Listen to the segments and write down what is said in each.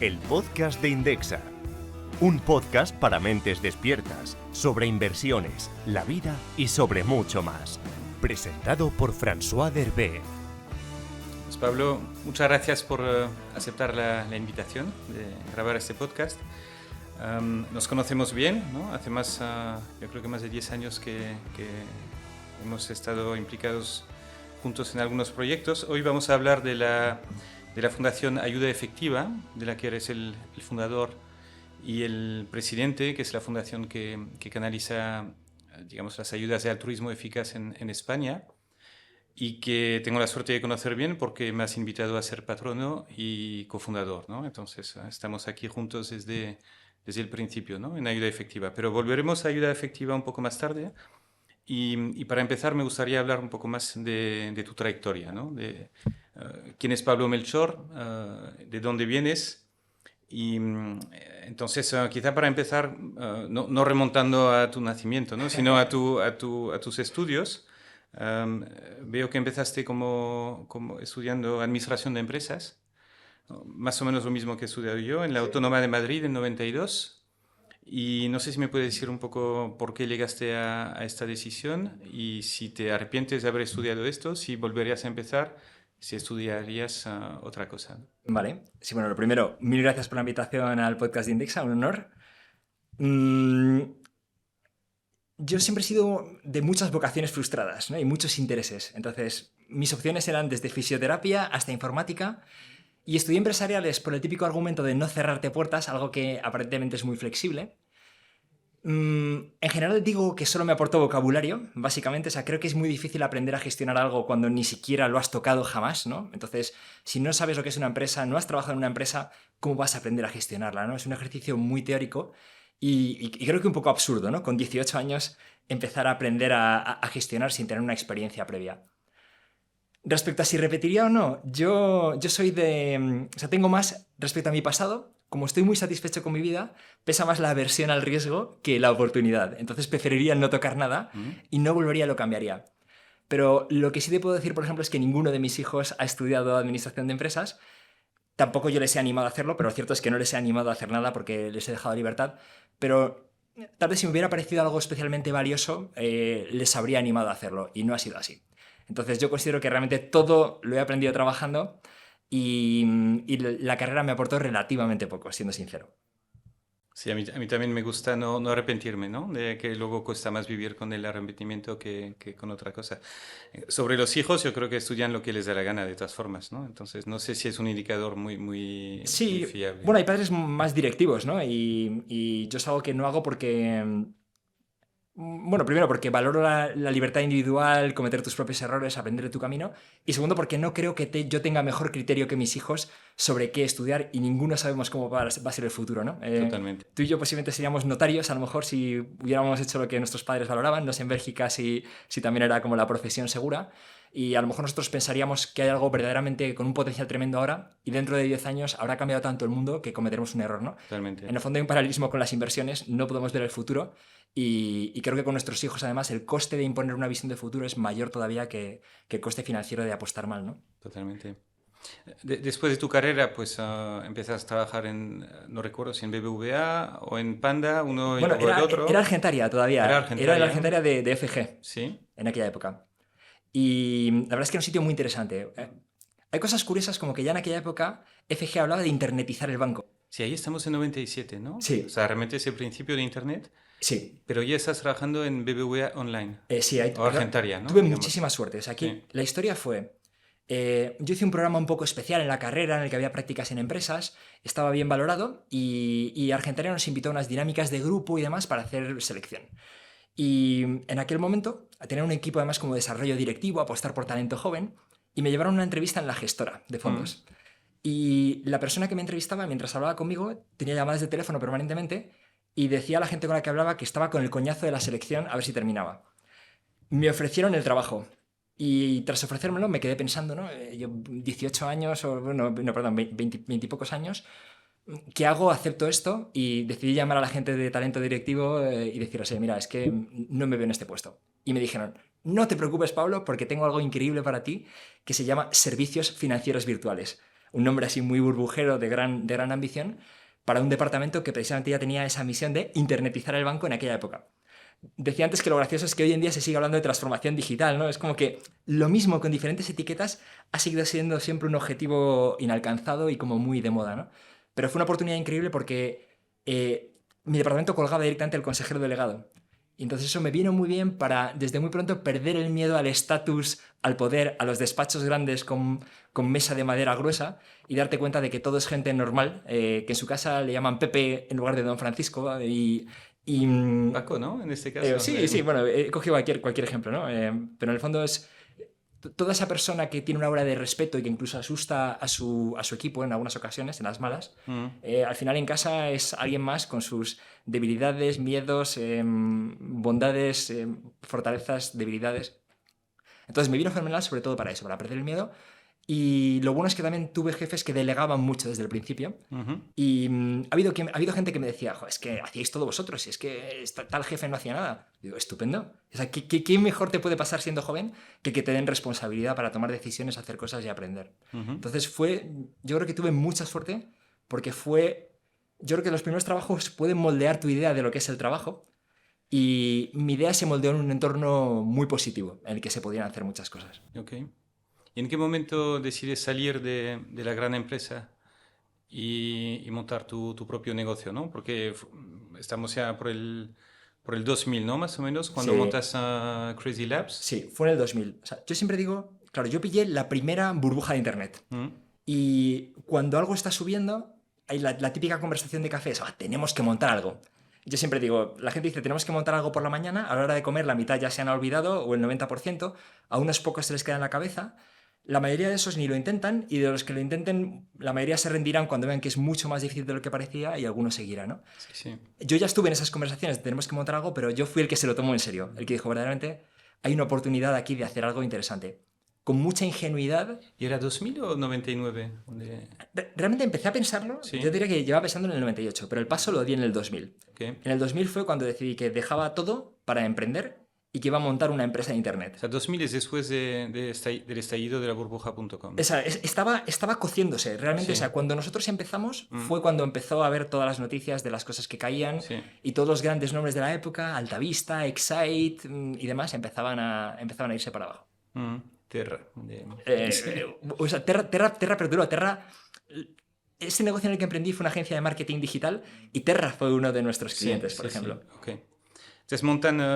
el podcast de Indexa. Un podcast para mentes despiertas, sobre inversiones, la vida y sobre mucho más. Presentado por François Derbe. Pues Pablo, muchas gracias por aceptar la invitación de grabar este podcast. Nos conocemos bien, ¿no? Hace yo creo que más de 10 años que hemos estado implicados juntos en algunos proyectos. Hoy vamos a hablar de la Fundación Ayuda Efectiva, de la que eres el fundador y el presidente, que es la fundación que canaliza, digamos, las ayudas de altruismo eficaz en España, y que tengo la suerte de conocer bien porque me has invitado a ser patrono y cofundador, ¿no? Entonces, estamos aquí juntos desde el principio, ¿no? En Ayuda Efectiva. Pero volveremos a Ayuda Efectiva un poco más tarde. Y para empezar me gustaría hablar un poco más de tu trayectoria, ¿no? De quién es Pablo Melchor, de dónde vienes. Y entonces, quizá para empezar, no remontando a tu nacimiento, ¿no? Sino a tus estudios. Veo que empezaste como estudiando Administración de Empresas, ¿no? Más o menos lo mismo que he estudiado yo, en la Autónoma de Madrid en 92. Y no sé si me puedes decir un poco por qué llegaste a esta decisión y si te arrepientes de haber estudiado esto, si volverías a empezar, si estudiarías otra cosa. Vale. Sí, bueno, lo primero, mil gracias por la invitación al podcast de Indexa, un honor. Yo siempre he sido de muchas vocaciones frustradas, ¿no? Y muchos intereses. Entonces, mis opciones eran desde fisioterapia hasta informática. Y estudié empresariales por el típico argumento de no cerrarte puertas, algo que aparentemente es muy flexible. En general digo que solo me aportó vocabulario, básicamente. O sea, creo que es muy difícil aprender a gestionar algo cuando ni siquiera lo has tocado jamás, ¿no? Entonces, si no sabes lo que es una empresa, no has trabajado en una empresa, ¿cómo vas a aprender a gestionarla, ¿no? Es un ejercicio muy teórico y creo que un poco absurdo, ¿no? Con 18 años empezar a aprender a gestionar sin tener una experiencia previa. Respecto a si repetiría o no, yo soy de... O sea, tengo más respecto a mi pasado. Como estoy muy satisfecho con mi vida, pesa más la aversión al riesgo que la oportunidad. Entonces preferiría no tocar nada y no volvería, lo cambiaría. Pero lo que sí te puedo decir, por ejemplo, es que ninguno de mis hijos ha estudiado Administración de Empresas. Tampoco yo les he animado a hacerlo, pero lo cierto es que no les he animado a hacer nada porque les he dejado libertad. Pero tal vez si me hubiera parecido algo especialmente valioso, les habría animado a hacerlo y no ha sido así. Entonces yo considero que realmente todo lo he aprendido trabajando y la carrera me aportó relativamente poco, siendo sincero. Sí, a mí también me gusta no arrepentirme, ¿no? De que luego cuesta más vivir con el arrepentimiento que con otra cosa. Sobre los hijos, yo creo que estudian lo que les da la gana de todas formas, ¿no? Entonces, no sé si es un indicador muy Sí, fiable. bueno, hay padres más directivos, ¿no? Y yo es algo que no hago porque... Bueno, primero porque valoro la libertad individual, cometer tus propios errores, aprender de tu camino. Y segundo porque no creo que yo tenga mejor criterio que mis hijos sobre qué estudiar y ninguno sabemos cómo va a ser el futuro, ¿no? Totalmente. Tú y yo posiblemente seríamos notarios, a lo mejor si hubiéramos hecho lo que nuestros padres valoraban. No sé en Bélgica si también era como la profesión segura. Y a lo mejor nosotros pensaríamos que hay algo verdaderamente con un potencial tremendo ahora y dentro de 10 años habrá cambiado tanto el mundo que cometeremos un error, ¿no? Totalmente. En el fondo hay un paralelismo con las inversiones, no podemos ver el futuro y creo que con nuestros hijos además el coste de imponer una visión de futuro es mayor todavía que el coste financiero de apostar mal, ¿no? Totalmente. Después de tu carrera, pues empezaste a trabajar no recuerdo si en BBVA o en Panda, uno y Bueno, luego el otro. era Argentaria todavía. Era la Argentaria de FG. Sí. En aquella época. Y la verdad es que era un sitio muy interesante. Hay cosas curiosas como que ya en aquella época FG hablaba de internetizar el banco. Sí, ahí estamos en 97, ¿no? Sí. O sea, realmente es el principio de Internet. Sí. Pero ya estás trabajando en BBVA Online. Sí, o Argentaria, ¿no? Tuve Digamos. muchísima suerte. O sea, aquí Sí. la historia fue... yo hice un programa un poco especial en la carrera en el que había prácticas en empresas, estaba bien valorado y Argentaria nos invitó a unas dinámicas de grupo y demás para hacer selección. Y en aquel momento, a tener un equipo además como desarrollo directivo, apostar por talento joven, y me llevaron a una entrevista en la gestora de fondos. Y la persona que me entrevistaba, mientras hablaba conmigo, tenía llamadas de teléfono permanentemente y decía a la gente con la que hablaba que estaba con el coñazo de la selección a ver si terminaba. Me ofrecieron el trabajo. Y tras ofrecérmelo me quedé pensando, ¿no? Yo 18 años, o bueno, no, perdón, 20 y pocos años, ¿qué hago? Acepto esto y decidí llamar a la gente de talento directivo y decirles, mira, es que no me veo en este puesto. Y me dijeron, no te preocupes, Pablo, porque tengo algo increíble para ti que se llama servicios financieros virtuales. un nombre así muy burbujero de gran ambición, para un departamento que precisamente ya tenía esa misión de internetizar el banco en aquella época. Decía antes que lo gracioso es que hoy en día se sigue hablando de transformación digital, ¿no? Es como que lo mismo con diferentes etiquetas ha seguido siendo siempre un objetivo inalcanzado y como muy de moda, ¿no? Pero fue una oportunidad increíble porque mi departamento colgaba directamente el consejero delegado. Y entonces eso me vino muy bien para, desde muy pronto, perder el miedo al estatus, al poder, a los despachos grandes con mesa de madera gruesa y darte cuenta de que todo es gente normal, que en su casa le llaman Pepe en lugar de Don Francisco y Paco, ¿no? En este caso. sí, bueno, he cogido cualquier ejemplo, ¿no? Pero en el fondo es toda esa persona que tiene una aura de respeto y que incluso asusta a su equipo en algunas ocasiones, en las malas, al final en casa es alguien más con sus debilidades, miedos, bondades, fortalezas, debilidades. Entonces me vino fenomenal sobre todo para eso, para perder el miedo. Y lo bueno es que también tuve jefes que delegaban mucho desde el principio. Y ha habido gente que me decía, es que hacíais todo vosotros, y es que tal jefe no hacía nada. Digo, estupendo. O sea, ¿qué mejor te puede pasar siendo joven que te den responsabilidad para tomar decisiones, hacer cosas y aprender? Entonces yo creo que tuve mucha suerte porque yo creo que los primeros trabajos pueden moldear tu idea de lo que es el trabajo. Y mi idea se moldeó en un entorno muy positivo, en el que se podían hacer muchas cosas. Okay. ¿Y en qué momento decides salir de la gran empresa y montar tu propio negocio, ¿no? Porque estamos ya por el 2000, ¿no? Más o menos, cuando montas a Crazy Labs. Sí, fue en el 2000. O sea, yo siempre digo, claro, yo pillé la primera burbuja de Internet. Y cuando algo está subiendo, hay la típica conversación de café es, tenemos que montar algo. Yo siempre digo, la gente dice, tenemos que montar algo por la mañana, a la hora de comer la mitad ya se han olvidado, o el 90%, a unos pocos se les queda en la cabeza. La mayoría de esos ni lo intentan, y de los que lo intenten, la mayoría se rendirán cuando vean que es mucho más difícil de lo que parecía, y algunos seguirán, ¿no? Sí. Yo ya estuve en esas conversaciones, tenemos que montar algo, pero yo fui el que se lo tomó en serio, el que dijo, verdaderamente, hay una oportunidad aquí de hacer algo interesante. Con mucha ingenuidad. ¿Y era 2000 o 99? Realmente empecé a pensarlo, ¿sí? Yo diría que llevaba pensando en el 98, pero el paso lo di en el 2000. Okay. En el 2000 fue cuando decidí que dejaba todo para emprender y que iba a montar una empresa de Internet. O sea, 2000 es después del estallido de la burbuja.com. Estaba cociéndose, realmente. Sí. O sea, cuando nosotros empezamos fue cuando empezó a ver todas las noticias de las cosas que caían, y todos los grandes nombres de la época, Altavista, Excite y demás, empezaban a irse para abajo. Terra. O sea, Terra perduró. Ese negocio en el que emprendí fue una agencia de marketing digital y Terra fue uno de nuestros clientes, por ejemplo. Sí. Okay. Entonces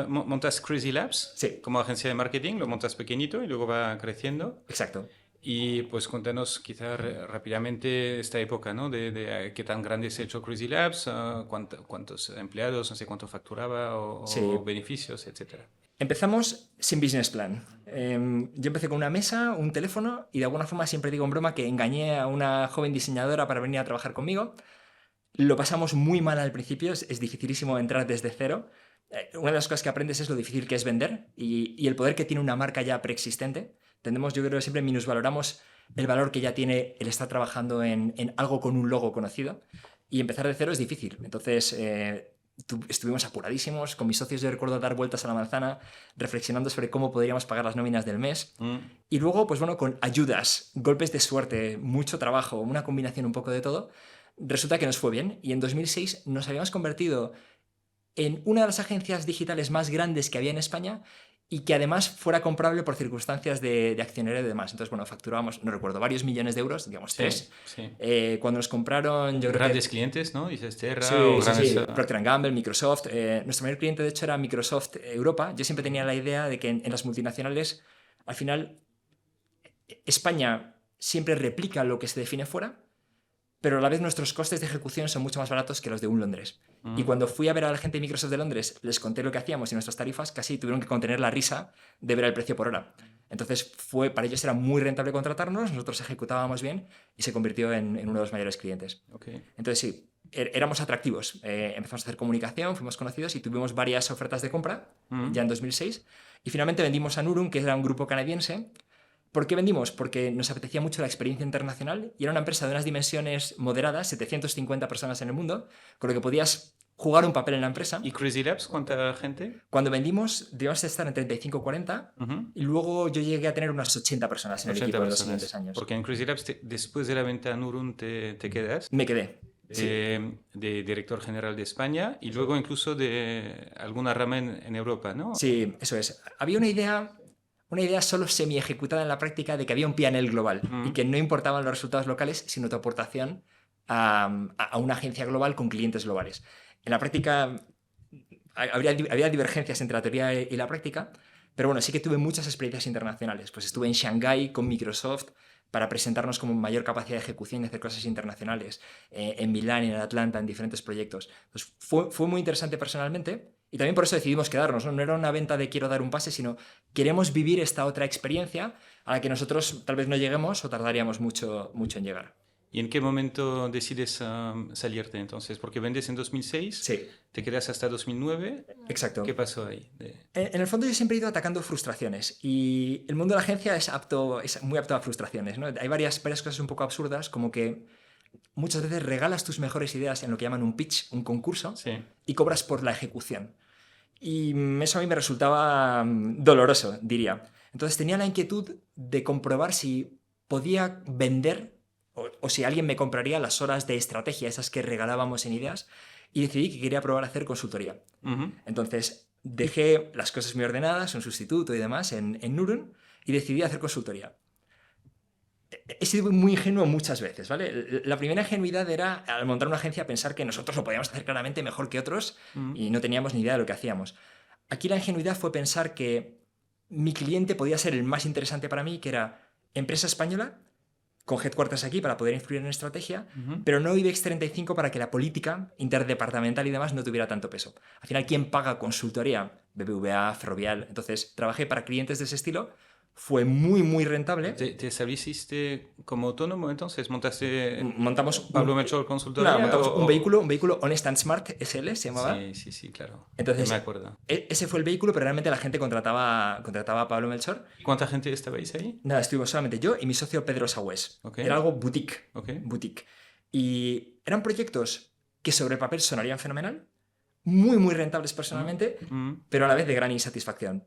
montas Crazy Labs como agencia de marketing, lo montas pequeñito y luego va creciendo. Exacto. Y pues cuéntanos quizá rápidamente esta época, ¿no? De qué tan grande se ha hecho Crazy Labs, cuántos empleados, no sé cuánto facturaba o beneficios, etcétera. Empezamos sin business plan. Yo empecé con una mesa, un teléfono, y de alguna forma siempre digo en broma que engañé a una joven diseñadora para venir a trabajar conmigo. Lo pasamos muy mal al principio, es dificilísimo entrar desde cero. Una de las cosas que aprendes es lo difícil que es vender y el poder que tiene una marca ya preexistente. Yo creo que siempre minusvaloramos el valor que ya tiene el estar trabajando en algo con un logo conocido, y empezar de cero es difícil. Entonces estuvimos apuradísimos con mis socios. Yo recuerdo dar vueltas a la manzana reflexionando sobre cómo podríamos pagar las nóminas del mes. Y luego, pues bueno, con ayudas, golpes de suerte, mucho trabajo, una combinación un poco de todo, resulta que nos fue bien, y en 2006 nos habíamos convertido en una de las agencias digitales más grandes que había en España, y que además fuera comprable por circunstancias de accionario y demás. Entonces, bueno, facturábamos, no recuerdo, varios millones de euros, digamos 3. Sí. Cuando nos compraron... Grandes clientes, ¿no? Dices Terra sí, o grandes... Sí. Procter & Gamble, Microsoft. Nuestro mayor cliente, de hecho, era Microsoft Europa. Yo siempre tenía la idea de que en las multinacionales, al final, España siempre replica lo que se define fuera, pero a la vez nuestros costes de ejecución son mucho más baratos que los de un Londres. Y cuando fui a ver a la gente de Microsoft de Londres, les conté lo que hacíamos y nuestras tarifas, casi tuvieron que contener la risa de ver el precio por hora. Entonces, para ellos era muy rentable contratarnos, nosotros ejecutábamos bien y se convirtió en uno de los mayores clientes. Okay. Entonces, sí, éramos atractivos. Empezamos a hacer comunicación, fuimos conocidos y tuvimos varias ofertas de compra ya en 2006. Y finalmente vendimos a Nurum, que era un grupo canadiense. ¿Por qué vendimos? Porque nos apetecía mucho la experiencia internacional y era una empresa de unas dimensiones moderadas, 750 personas en el mundo, con lo que podías jugar un papel en la empresa. ¿Y Crazy Labs cuánta gente? Cuando vendimos, debíamos estar en 35 o 40 y luego yo llegué a tener unas 80 personas en el 80 equipo en los personas. siguientes años. Porque en Crazy Labs, después de la venta a Nurun, te quedas. Me quedé. Sí. De director general de España y luego incluso de alguna rama en Europa, ¿no? Sí, eso es. Había una idea solo semi-ejecutada en la práctica de que había un P&L global y que no importaban los resultados locales, sino tu aportación a una agencia global con clientes globales. En la práctica había divergencias entre la teoría y la práctica, pero bueno, sí que tuve muchas experiencias internacionales. Pues estuve en Shanghái con Microsoft para presentarnos como mayor capacidad de ejecución y hacer cosas internacionales, en Milán y en Atlanta, en diferentes proyectos. Pues fue muy interesante personalmente y también por eso decidimos quedarnos, ¿no? No era una venta de quiero dar un pase, sino queremos vivir esta otra experiencia a la que nosotros tal vez no lleguemos o tardaríamos mucho en llegar. ¿Y en qué momento decides salirte entonces? Porque vendes en 2006, Sí. te quedas hasta 2009. Exacto. ¿Qué pasó ahí? En el fondo yo siempre he ido atacando frustraciones y el mundo de la agencia es muy apto a frustraciones, ¿no? Hay varias cosas un poco absurdas, como que muchas veces regalas tus mejores ideas en lo que llaman un pitch, un concurso, Sí. y cobras por la ejecución. Y eso a mí me resultaba doloroso, diría. Entonces tenía la inquietud de comprobar si podía vender o si alguien me compraría las horas de estrategia, esas que regalábamos en ideas, y decidí que quería probar a hacer consultoría. Entonces dejé las cosas muy ordenadas, un sustituto y demás en Nurun, y decidí hacer consultoría. He sido muy ingenuo muchas veces, ¿vale? La primera ingenuidad era, al montar una agencia, pensar que nosotros lo podíamos hacer claramente mejor que otros y no teníamos ni idea de lo que hacíamos. Aquí la ingenuidad fue pensar que mi cliente podía ser el más interesante para mí, que era empresa española, con headquarters aquí para poder influir en estrategia, pero no IBEX 35 para que la política interdepartamental y demás no tuviera tanto peso. Al final, ¿quién paga consultoría? BBVA, Ferrovial. Entonces, trabajé para clientes de ese estilo. Fue muy rentable. ¿Te estableciste como autónomo entonces? Montamos Pablo Melchor Consultoría? No, montamos un vehículo Honest and Smart SL, se llamaba. Sí, claro. Entonces, me acuerdo. Ese fue el vehículo, pero realmente la gente contrataba a Pablo Melchor. ¿Cuánta gente estabais ahí? Nada, estuvimos solamente yo y mi socio Pedro Sagüés. Okay. Era algo boutique. Okay. Boutique. Y eran proyectos que sobre el papel sonarían fenomenal, muy rentables personalmente, pero a la vez de gran insatisfacción.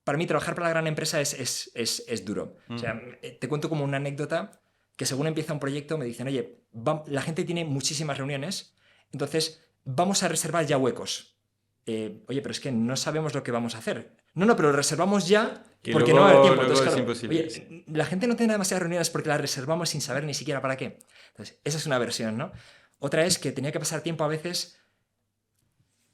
Para mí trabajar para la gran empresa es duro. O sea, te cuento como una anécdota que según empieza un proyecto me dicen, oye, la gente tiene muchísimas reuniones, entonces vamos a reservar ya huecos. Oye, pero es que no sabemos lo que vamos a hacer. No, pero lo reservamos ya porque no va a haber tiempo. Entonces, claro, oye, la gente no tiene demasiadas reuniones porque las reservamos sin saber ni siquiera para qué. Entonces, esa es una versión, ¿no? Otra es que tenía que pasar tiempo a veces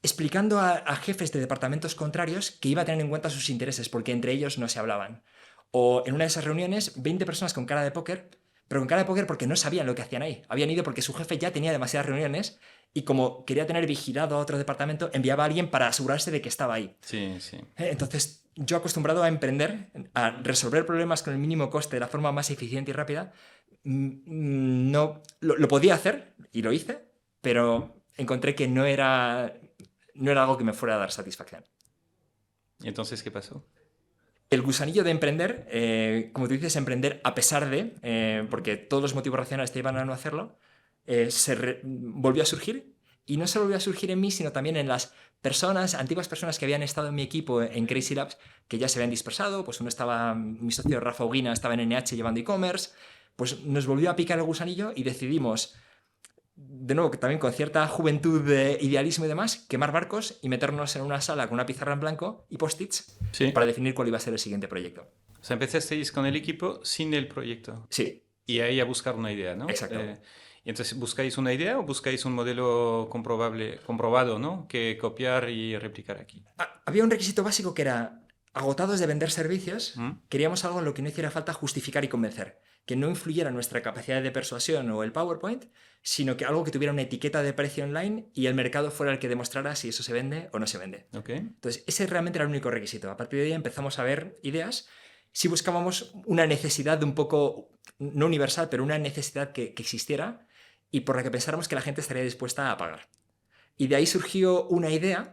explicando a jefes de departamentos contrarios que iba a tener en cuenta sus intereses porque entre ellos no se hablaban. O en una de esas reuniones, 20 personas con cara de póker, pero con cara de póker porque no sabían lo que hacían ahí. Habían ido porque su jefe ya tenía demasiadas reuniones y como quería tener vigilado a otro departamento, enviaba a alguien para asegurarse de que estaba ahí. Sí. Entonces, yo acostumbrado a emprender, a resolver problemas con el mínimo coste de la forma más eficiente y rápida, no lo podía hacer y lo hice, pero encontré que no era algo que me fuera a dar satisfacción. ¿Y entonces qué pasó? El gusanillo de emprender, como tú dices, emprender a pesar de, porque todos los motivos racionales te iban a no hacerlo, volvió a surgir. Y no solo volvió a surgir en mí, sino también en las antiguas personas que habían estado en mi equipo en Crazy Labs, que ya se habían dispersado. Pues mi socio Rafa Uguina estaba en NH llevando e-commerce. Pues nos volvió a picar el gusanillo y decidimos, de nuevo, que también con cierta juventud de idealismo y demás, quemar barcos y meternos en una sala con una pizarra en blanco y post-its para definir cuál iba a ser el siguiente proyecto. O sea, empezasteis con el equipo sin el proyecto. Sí. Y ahí a buscar una idea, ¿no? Exacto. Y entonces, ¿buscáis una idea o buscáis un modelo comprobado, ¿no? Que copiar y replicar aquí? Había un requisito básico que era, agotados de vender servicios, queríamos algo en lo que no hiciera falta justificar y convencer, que no influyera en nuestra capacidad de persuasión o el PowerPoint, sino que algo que tuviera una etiqueta de precio online y el mercado fuera el que demostrara si eso se vende o no se vende. Okay. Entonces, ese realmente era el único requisito. A partir de ahí empezamos a ver ideas. Si buscábamos una necesidad de un poco, no universal, pero una necesidad que existiera y por la que pensáramos que la gente estaría dispuesta a pagar. Y de ahí surgió una idea.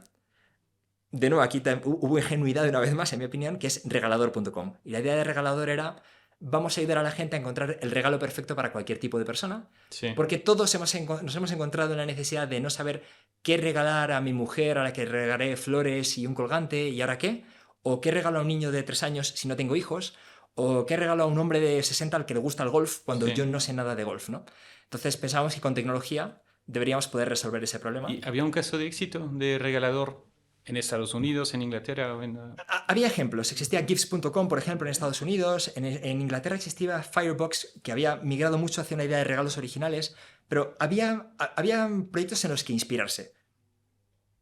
De nuevo, aquí hubo ingenuidad una vez más, en mi opinión, que es regalador.com. Y la idea de Regalador era vamos a ayudar a la gente a encontrar el regalo perfecto para cualquier tipo de persona. Sí. Porque todos nos hemos encontrado en la necesidad de no saber qué regalar a mi mujer, a la que regalaré flores y un colgante, ¿y ahora qué? O qué regalo a un niño de 3 años si no tengo hijos, o qué regalo a un hombre de 60 al que le gusta el golf cuando Sí. yo no sé nada de golf, ¿no? Entonces pensábamos que con tecnología deberíamos poder resolver ese problema. ¿Y había un caso de éxito de regalador en Estados Unidos, en Inglaterra o en...? Había ejemplos. Existía Gifts.com, por ejemplo, en Estados Unidos. En Inglaterra existía Firebox, que había migrado mucho hacia una idea de regalos originales, pero había proyectos en los que inspirarse.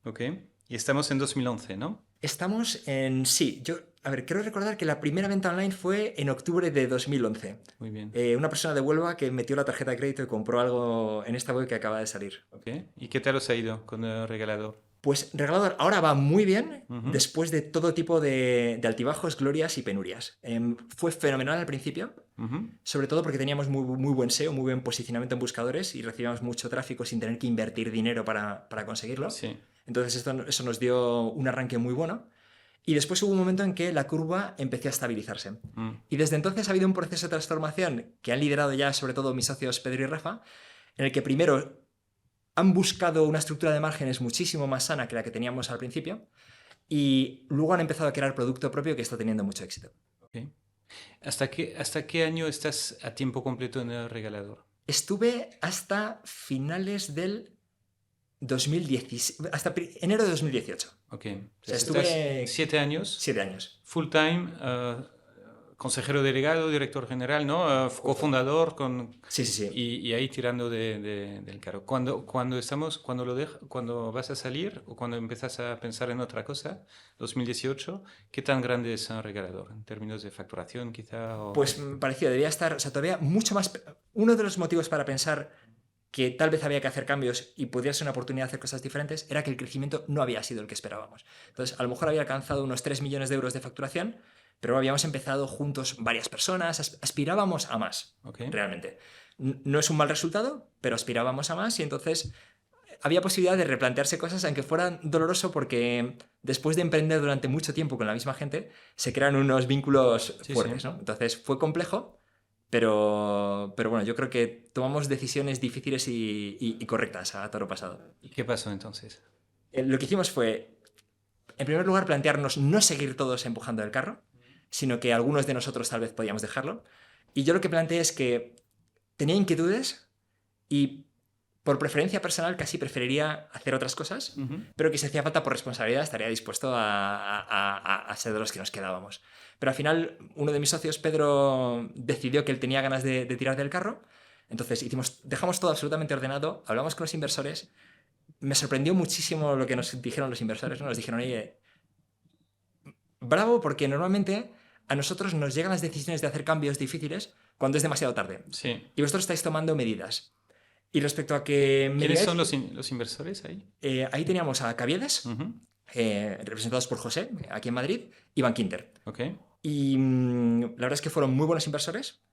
Ok. Y estamos en 2011, ¿no? Estamos en... Sí, creo recordar que la primera venta online fue en octubre de 2011. Muy bien. Una persona de Huelva que metió la tarjeta de crédito y compró algo en esta web que acaba de salir. Ok. ¿Y qué tal os ha ido con el regalador? Pues Regalador ahora va muy bien Ujú. después de todo tipo de altibajos, glorias y penurias. Fue fenomenal al principio, Ujú. sobre todo porque teníamos muy buen SEO, muy buen posicionamiento en buscadores y recibíamos mucho tráfico sin tener que invertir dinero para conseguirlo. Sí. Entonces eso nos dio un arranque muy bueno. Y después hubo un momento en que la curva empezó a estabilizarse. Mm. Y desde entonces ha habido un proceso de transformación que han liderado ya sobre todo mis socios Pedro y Rafa, en el que primero han buscado una estructura de márgenes muchísimo más sana que la que teníamos al principio y luego han empezado a crear producto propio que está teniendo mucho éxito. Ok. ¿Hasta qué año estás a tiempo completo en el regalador? Estuve hasta finales del 2017, hasta enero de 2018. Ok. sea, Estás estuve 7 años, 7 años. full time, consejero delegado, director general, ¿no? Cofundador Sí. y ahí tirando del carro. Cuando vas a salir o cuando empiezas a pensar en otra cosa, 2018, ¿qué tan grande es un regalador? En términos de facturación, quizá. Pues parecido, debía estar, o sea, todavía mucho más. Uno de los motivos para pensar que tal vez había que hacer cambios y podría ser una oportunidad de hacer cosas diferentes era que el crecimiento no había sido el que esperábamos. Entonces, a lo mejor había alcanzado unos 3 millones de euros de facturación, pero habíamos empezado juntos varias personas, aspirábamos a más, Okay. realmente. No es un mal resultado, pero aspirábamos a más y entonces había posibilidad de replantearse cosas, aunque fuera doloroso, porque después de emprender durante mucho tiempo con la misma gente, se crean unos vínculos fuertes, Sí. ¿no? Entonces fue complejo, pero bueno, yo creo que tomamos decisiones difíciles y correctas a toro pasado. ¿Y qué pasó entonces? Lo que hicimos fue, en primer lugar, plantearnos no seguir todos empujando el carro, sino que algunos de nosotros tal vez podíamos dejarlo. Y yo lo que planteé es que tenía inquietudes y por preferencia personal casi preferiría hacer otras cosas, Ujú. pero que si hacía falta por responsabilidad estaría dispuesto a ser de los que nos quedábamos. Pero al final uno de mis socios, Pedro, decidió que él tenía ganas de tirar del carro. Entonces dejamos todo absolutamente ordenado, hablamos con los inversores. Me sorprendió muchísimo lo que nos dijeron los inversores, ¿no? Nos dijeron, oye, bravo, porque normalmente a nosotros nos llegan las decisiones de hacer cambios difíciles cuando es demasiado tarde. Sí. Y vosotros estáis tomando medidas. Y respecto a que... ¿Quiénes son los inversores ahí? Ahí teníamos a Caviedes, Ujú. representados por José, aquí en Madrid, y Van Quinter. Ok. Y la verdad es que fueron muy buenos inversores,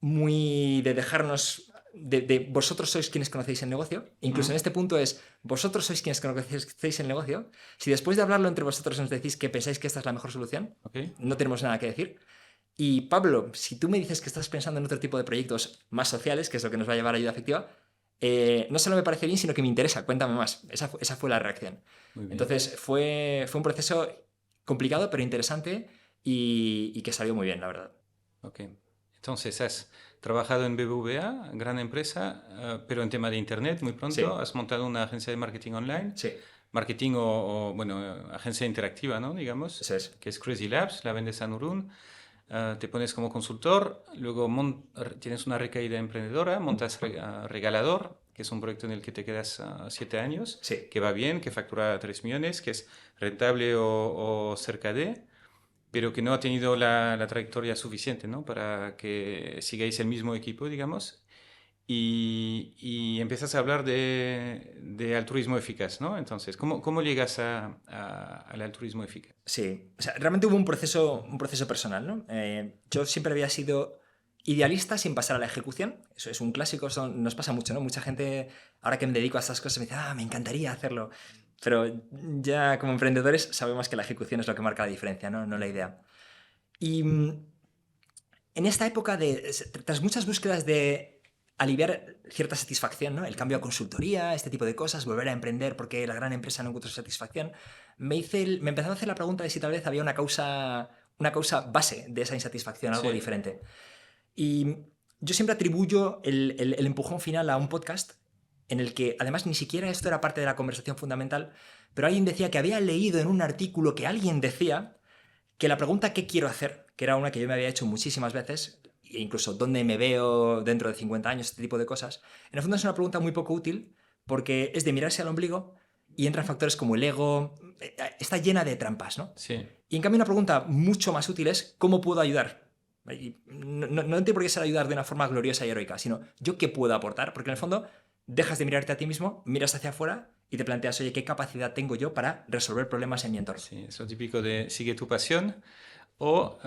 muy de dejarnos... De vosotros sois quienes conocéis el negocio. Incluso en este punto es, vosotros sois quienes conocéis el negocio. Si después de hablarlo entre vosotros nos decís que pensáis que esta es la mejor solución, Ok. no tenemos nada que decir. Y Pablo, si tú me dices que estás pensando en otro tipo de proyectos más sociales, que es lo que nos va a llevar a ayuda efectiva, no solo me parece bien, sino que me interesa, cuéntame más. Esa fue la reacción. Muy bien. Entonces fue un proceso complicado, pero interesante y que salió muy bien, la verdad. Ok. Entonces has trabajado en BBVA, gran empresa, pero en tema de Internet muy pronto. Sí. Has montado una agencia de marketing online. Sí, Marketing bueno, agencia interactiva, ¿no? Digamos. eso es. Que es Crazy Labs, la vendes a Nurun. Te pones como consultor, luego tienes una recaída emprendedora, montas Regalador, que es un proyecto en el que te quedas 7 años, Sí. que va bien, que factura 3 millones, que es rentable o cerca de, pero que no ha tenido la trayectoria suficiente, ¿no? Para que sigáis el mismo equipo, digamos. Y empiezas a hablar de altruismo eficaz, ¿no? Entonces, ¿cómo llegas al altruismo eficaz? Sí, o sea, realmente hubo un proceso personal, ¿no? Yo siempre había sido idealista sin pasar a la ejecución. Eso es un clásico, nos pasa mucho, ¿no? Mucha gente, ahora que me dedico a estas cosas, me dice, me encantaría hacerlo. Pero ya como emprendedores sabemos que la ejecución es lo que marca la diferencia, ¿no? No la idea. Y en esta época tras muchas búsquedas de aliviar cierta satisfacción, ¿no? El cambio a consultoría, este tipo de cosas, volver a emprender porque la gran empresa no encontró satisfacción, me empezaba a hacer la pregunta de si tal vez había una causa base de esa insatisfacción, algo diferente. Y yo siempre atribuyo el empujón final a un podcast en el que, además, ni siquiera esto era parte de la conversación fundamental, pero alguien decía que había leído en un artículo que alguien decía que la pregunta ¿qué quiero hacer?, que era una que yo me había hecho muchísimas veces, e incluso dónde me veo dentro de 50 años, este tipo de cosas, en el fondo es una pregunta muy poco útil porque es de mirarse al ombligo y entran factores como el ego, está llena de trampas, ¿no? Sí. Y en cambio una pregunta mucho más útil es ¿cómo puedo ayudar? Y no tiene por qué ser ayudar de una forma gloriosa y heroica, sino ¿yo qué puedo aportar? Porque en el fondo dejas de mirarte a ti mismo, miras hacia afuera y te planteas, oye, ¿qué capacidad tengo yo para resolver problemas en mi entorno? Sí, es lo típico de sigue tu pasión o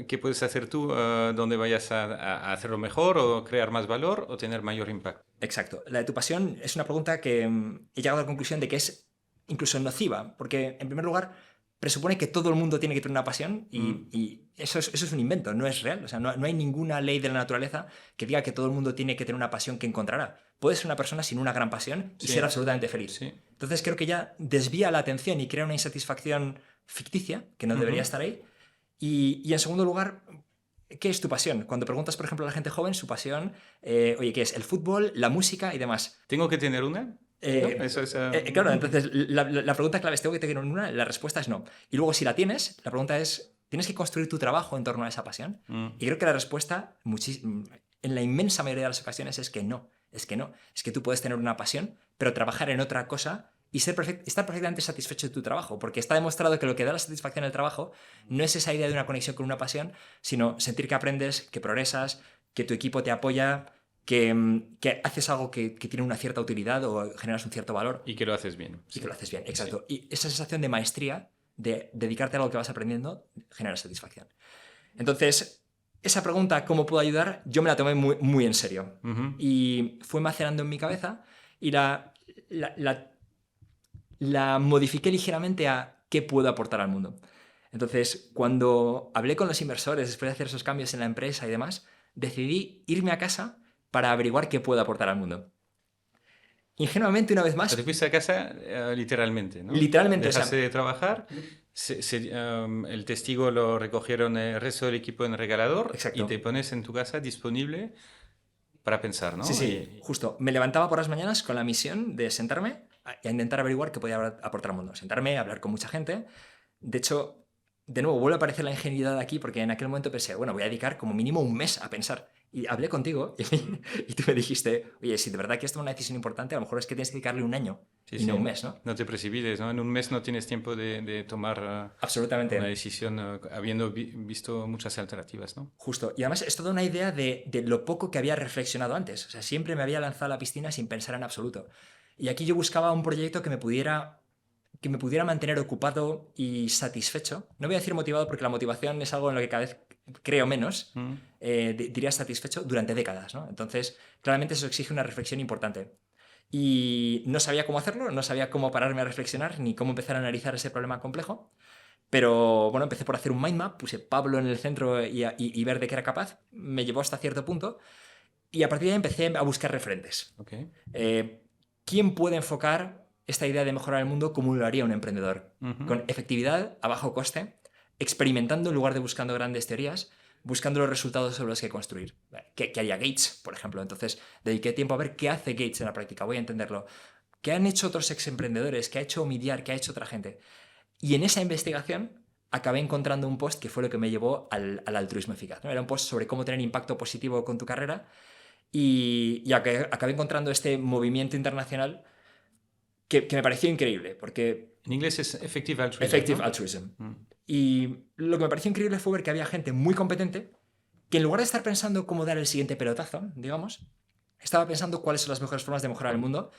qué puedes hacer tú donde vayas a hacerlo mejor o crear más valor o tener mayor impacto. Exacto. La de tu pasión es una pregunta que he llegado a la conclusión de que es incluso nociva, porque en primer lugar presupone que todo el mundo tiene que tener una pasión y eso es un invento, no es real. O sea, no hay ninguna ley de la naturaleza que diga que todo el mundo tiene que tener una pasión que encontrará. Puedes ser una persona sin una gran pasión y ser absolutamente feliz. Sí. Entonces creo que ya desvía la atención y crea una insatisfacción ficticia que no debería estar ahí. Y en segundo lugar, ¿qué es tu pasión? Cuando preguntas, por ejemplo, a la gente joven, su pasión, oye, ¿qué es? El fútbol, la música y demás. ¿Tengo que tener una? ¿No? Eso es, Claro, entonces la pregunta clave es, ¿tengo que tener una? La respuesta es no. Y luego, si la tienes, la pregunta es, ¿tienes que construir tu trabajo en torno a esa pasión? Y creo que la respuesta, en la inmensa mayoría de las ocasiones, es que no. Es que no. Es que tú puedes tener una pasión, pero trabajar en otra cosa y estar perfectamente satisfecho de tu trabajo, porque está demostrado que lo que da la satisfacción al trabajo no es esa idea de una conexión con una pasión, sino sentir que aprendes, que progresas, que tu equipo te apoya, que haces algo que tiene una cierta utilidad o generas un cierto valor. Y que lo haces bien. Y que lo haces bien, exacto. Sí. Y esa sensación de maestría, de dedicarte a algo que vas aprendiendo, genera satisfacción. Entonces, esa pregunta, ¿cómo puedo ayudar?, yo me la tomé muy, muy en serio. Y fue macerando en mi cabeza y la modifiqué ligeramente a ¿qué puedo aportar al mundo? Entonces, cuando hablé con los inversores después de hacer esos cambios en la empresa y demás, decidí irme a casa para averiguar qué puedo aportar al mundo. Ingenuamente, una vez más... Te fuiste a casa literalmente, ¿no? Literalmente. Dejaste de trabajar, el testigo lo recogieron el resto del equipo en el regalador. Exacto. Y te pones en tu casa disponible para pensar, ¿no? Sí, justo. Me levantaba por las mañanas con la misión de sentarme a intentar averiguar qué podía aportar al mundo. Sentarme, hablar con mucha gente. De hecho, de nuevo, vuelve a aparecer la ingenuidad aquí porque en aquel momento pensé, bueno, voy a dedicar como mínimo un mes a pensar. Y hablé contigo y tú me dijiste, oye, si de verdad que esto es una decisión importante, a lo mejor es que tienes que dedicarle un año no un mes, ¿no? No te precipites, ¿no? En un mes no tienes tiempo de tomar absolutamente una decisión habiendo visto muchas alternativas, ¿no? Justo. Y además es toda una idea de lo poco que había reflexionado antes. O sea, siempre me había lanzado a la piscina sin pensar en absoluto. Y aquí yo buscaba un proyecto que me pudiera mantener ocupado y satisfecho. No voy a decir motivado porque la motivación es algo en lo que cada vez creo menos. Diría satisfecho durante décadas, ¿no? Entonces, claramente eso exige una reflexión importante. Y no sabía cómo hacerlo, no sabía cómo pararme a reflexionar ni cómo empezar a analizar ese problema complejo. Pero bueno, empecé por hacer un mind map, puse Pablo en el centro y ver de qué era capaz. Me llevó hasta cierto punto. Y a partir de ahí empecé a buscar referentes. Okay. ¿Quién puede enfocar esta idea de mejorar el mundo como lo haría un emprendedor? Con efectividad, a bajo coste, experimentando en lugar de buscando grandes teorías, buscando los resultados sobre los que construir. ¿Qué haría Gates, por ejemplo? Entonces, dediqué tiempo a ver qué hace Gates en la práctica, voy a entenderlo. ¿Qué han hecho otros ex-emprendedores? ¿Qué ha hecho Omidyar? ¿Qué ha hecho otra gente? Y en esa investigación acabé encontrando un post que fue lo que me llevó al altruismo eficaz, ¿no? Era un post sobre cómo tener impacto positivo con tu carrera y acabé encontrando este movimiento internacional que me pareció increíble, porque... En inglés es Effective Altruism. Effective Altruism. Y lo que me pareció increíble fue ver que había gente muy competente que en lugar de estar pensando cómo dar el siguiente pelotazo, digamos, estaba pensando cuáles son las mejores formas de mejorar el mundo,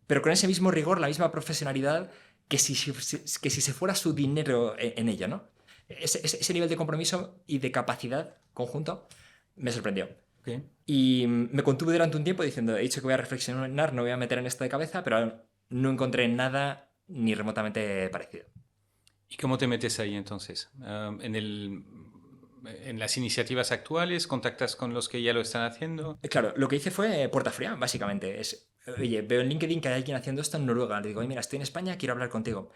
pero con ese mismo rigor, la misma profesionalidad que si se fuera su dinero en ello, ¿no? Ese nivel de compromiso y de capacidad conjunto me sorprendió. Okay. Y me contuve durante un tiempo diciendo, he dicho que voy a reflexionar, no voy a meter en esto de cabeza, pero no encontré nada ni remotamente parecido. ¿Y cómo te metes ahí entonces? en las iniciativas actuales? ¿Contactas con los que ya lo están haciendo? Claro, lo que hice fue puerta fría, básicamente. Oye, veo en LinkedIn que hay alguien haciendo esto en Noruega. Le digo, oye, mira, estoy en España, quiero hablar contigo.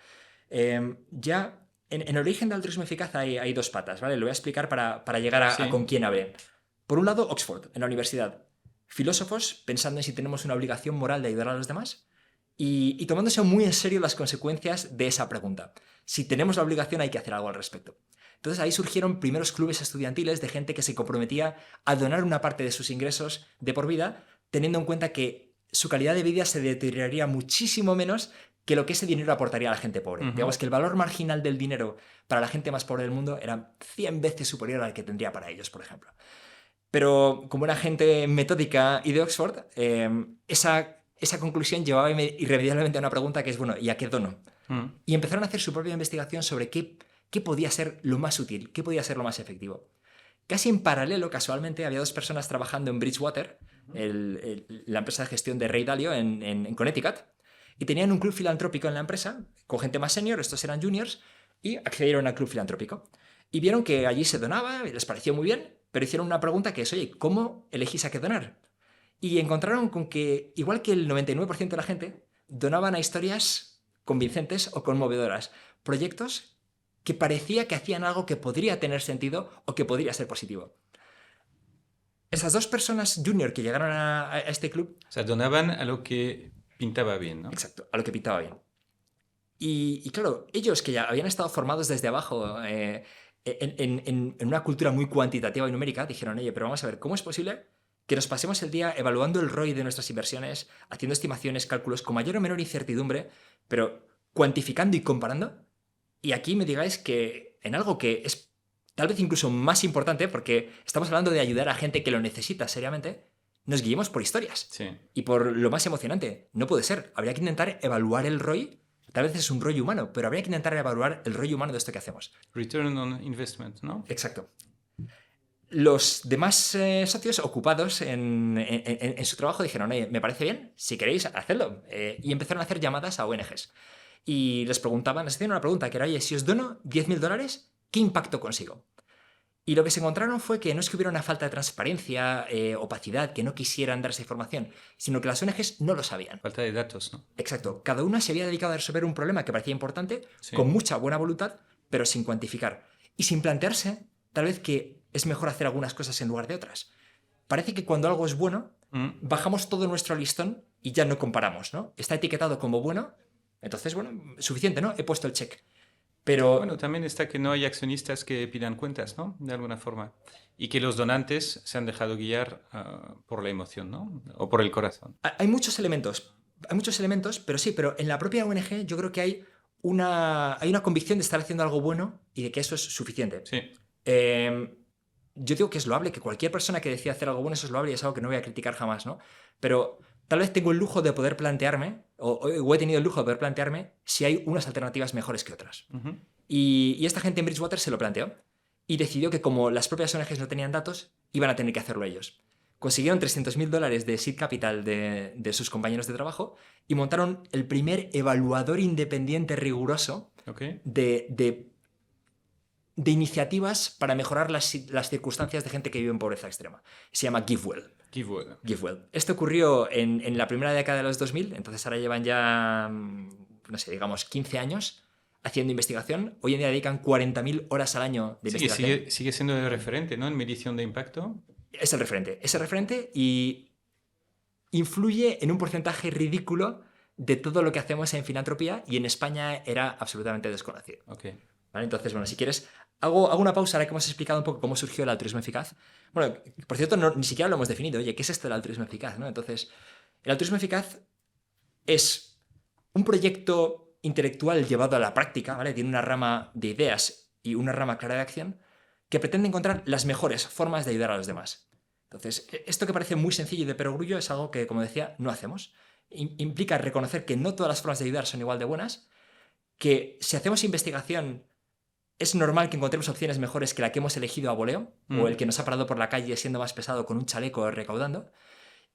Ya, en el origen del altruismo eficaz hay dos patas, ¿vale? Lo voy a explicar para llegar a con quién hablé. Por un lado, Oxford, en la universidad. Filósofos pensando en si tenemos una obligación moral de ayudar a los demás y tomándose muy en serio las consecuencias de esa pregunta. Si tenemos la obligación, hay que hacer algo al respecto. Entonces ahí surgieron primeros clubes estudiantiles de gente que se comprometía a donar una parte de sus ingresos de por vida, teniendo en cuenta que su calidad de vida se deterioraría muchísimo menos que lo que ese dinero aportaría a la gente pobre. Digamos que el valor marginal del dinero para la gente más pobre del mundo era 100 veces superior al que tendría para ellos, por ejemplo. Pero como era gente metódica y de Oxford, esa conclusión llevaba irremediablemente a una pregunta que es, bueno, ¿y a qué dono? Y empezaron a hacer su propia investigación sobre qué podía ser lo más útil, qué podía ser lo más efectivo. Casi en paralelo, casualmente, había dos personas trabajando en Bridgewater, la empresa de gestión de Ray Dalio en Connecticut, y tenían un club filantrópico en la empresa, con gente más senior, estos eran juniors, y accedieron al club filantrópico. Y vieron que allí se donaba, les pareció muy bien, pero hicieron una pregunta que es, oye, ¿cómo elegís a qué donar? Y encontraron con que, igual que el 99% de la gente, donaban a historias convincentes o conmovedoras, proyectos que parecía que hacían algo que podría tener sentido o que podría ser positivo. Esas dos personas junior que llegaron a este club... O sea, donaban a lo que pintaba bien, ¿no? Exacto, a lo que pintaba bien. Y claro, ellos que ya habían estado formados desde abajo en una cultura muy cuantitativa y numérica, dijeron, oye, pero vamos a ver, ¿cómo es posible que nos pasemos el día evaluando el ROI de nuestras inversiones, haciendo estimaciones, cálculos con mayor o menor incertidumbre, pero cuantificando y comparando? Y aquí me digáis que en algo que es tal vez incluso más importante, porque estamos hablando de ayudar a gente que lo necesita seriamente, nos guiemos por historias. Sí. Y por lo más emocionante. No puede ser. Habría que intentar evaluar el ROI. Tal vez es un ROI humano, pero habría que intentar evaluar el ROI humano de esto que hacemos. Return on investment, ¿no? Exacto. Los demás socios ocupados en su trabajo dijeron, oye, me parece bien, si queréis, hacedlo. Y empezaron a hacer llamadas a ONGs. Y les preguntaban, les hacían una pregunta que era, oye, si os dono $10.000, ¿qué impacto consigo? Y lo que se encontraron fue que no es que hubiera una falta de transparencia, opacidad, que no quisieran dar esa información, sino que las ONGs no lo sabían. Falta de datos, ¿no? Exacto. Cada una se había dedicado a resolver un problema que parecía importante, Sí. con mucha buena voluntad, pero sin cuantificar. Y sin plantearse, tal vez, que es mejor hacer algunas cosas en lugar de otras. Parece que cuando algo es bueno, bajamos todo nuestro listón y ya no comparamos, ¿no? Está etiquetado como bueno, entonces, bueno, suficiente, ¿no? He puesto el check. Pero... Bueno, también está que no hay accionistas que pidan cuentas, ¿no? De alguna forma. Y que los donantes se han dejado guiar por la emoción, ¿no? O por el corazón. Hay muchos elementos, pero sí, pero en la propia ONG yo creo que hay una convicción de estar haciendo algo bueno y de que eso es suficiente. Sí. Yo digo que es loable, que cualquier persona que decida hacer algo bueno, eso es loable y es algo que no voy a criticar jamás, ¿no? Pero tal vez tengo el lujo de poder plantearme, o he tenido el lujo de poder plantearme, si hay unas alternativas mejores que otras. Y esta gente en Bridgewater se lo planteó y decidió que como las propias ONGs no tenían datos, iban a tener que hacerlo ellos. Consiguieron $300.000 de seed capital de sus compañeros de trabajo y montaron el primer evaluador independiente riguroso de iniciativas para mejorar las circunstancias de gente que vive en pobreza extrema. Se llama GiveWell. GiveWell. Esto ocurrió en la primera década de los 2000, entonces ahora llevan ya, no sé, digamos 15 años haciendo investigación. Hoy en día dedican 40.000 horas al año de investigación. Sigue siendo el referente, ¿no? En medición de impacto. Es el referente y influye en un porcentaje ridículo de todo lo que hacemos en filantropía y en España era absolutamente desconocido. Okay. ¿Vale? Entonces, bueno, si quieres, hago una pausa ahora que hemos explicado un poco cómo surgió el altruismo eficaz. Bueno, por cierto, ni siquiera lo hemos definido. Oye, ¿qué es esto del altruismo eficaz? ¿No? Entonces, el altruismo eficaz es un proyecto intelectual llevado a la práctica, ¿vale? Tiene una rama de ideas y una rama clara de acción que pretende encontrar las mejores formas de ayudar a los demás. Entonces, esto que parece muy sencillo y de perogrullo es algo que, como decía, no hacemos. Implica reconocer que no todas las formas de ayudar son igual de buenas, que si hacemos investigación es normal que encontremos opciones mejores que la que hemos elegido a voleo, o el que nos ha parado por la calle siendo más pesado con un chaleco recaudando,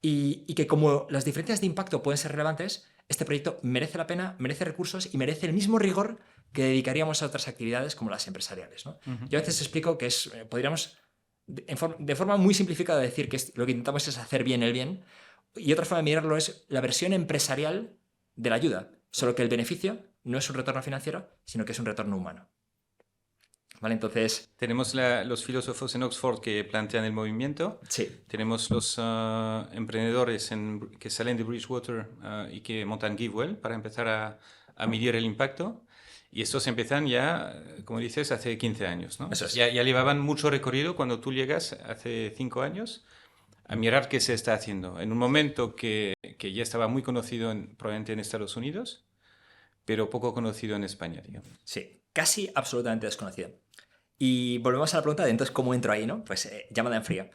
y que como las diferencias de impacto pueden ser relevantes, este proyecto merece la pena, merece recursos y merece el mismo rigor que dedicaríamos a otras actividades como las empresariales, ¿no? Yo a veces explico que podríamos, de forma muy simplificada, decir que lo que intentamos es hacer bien el bien, y otra forma de mirarlo es la versión empresarial de la ayuda, solo que el beneficio no es un retorno financiero, sino que es un retorno humano. ¿Vale? Entonces... Tenemos los filósofos en Oxford que plantean el movimiento. Sí. Tenemos los emprendedores que salen de Bridgewater y que montan GiveWell para empezar a medir el impacto. Y estos empiezan ya, como dices, hace 15 años, ¿no? Eso es. Ya llevaban mucho recorrido cuando tú llegas hace 5 años a mirar qué se está haciendo. En un momento que ya estaba muy conocido probablemente en Estados Unidos, pero poco conocido en España, digamos. Sí, casi absolutamente desconocido. Y volvemos a la pregunta de entonces cómo entro ahí, ¿no? Pues llamada en frío.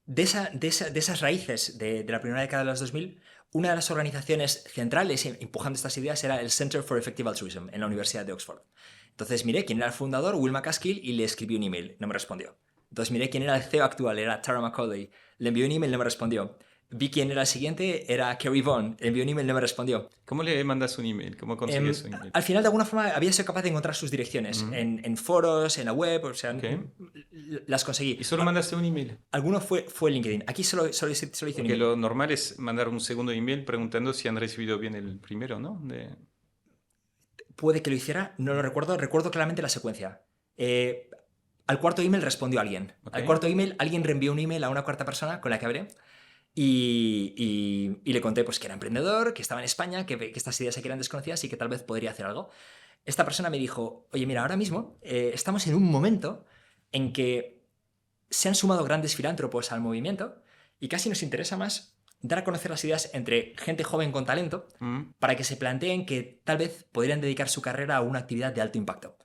De esas raíces de la primera década de los 2000, una de las organizaciones centrales empujando estas ideas era el Center for Effective Altruism en la Universidad de Oxford. Entonces miré quién era el fundador, Will MacAskill, y le escribí un email, no me respondió. Entonces miré quién era el CEO actual, era Tara McCauley, le envié un email, no me respondió. Vi quién era el siguiente, era Kerry Vaughan, le envié un email, no me respondió. ¿Cómo le mandas un email? ¿Cómo consigues su email? Al final, de alguna forma, había sido capaz de encontrar sus direcciones en foros, en la web, o sea, las conseguí. ¿Y solo mandaste un email? Alguno fue LinkedIn. Aquí solo hice un Porque email. lo normal es mandar un segundo email preguntando si han recibido bien el primero, ¿no? Puede que lo hiciera, no lo recuerdo. Recuerdo claramente la secuencia. Al cuarto email respondió alguien. Al cuarto email, alguien reenvió un email a una cuarta persona con la que hablé. Y le conté pues, que era emprendedor, que estaba en España, que estas ideas aquí eran desconocidas y que tal vez podría hacer algo. Esta persona me dijo, oye, mira, ahora mismo estamos en un momento en que se han sumado grandes filántropos al movimiento y casi nos interesa más dar a conocer las ideas entre gente joven con talento para que se planteen que tal vez podrían dedicar su carrera a una actividad de alto impacto.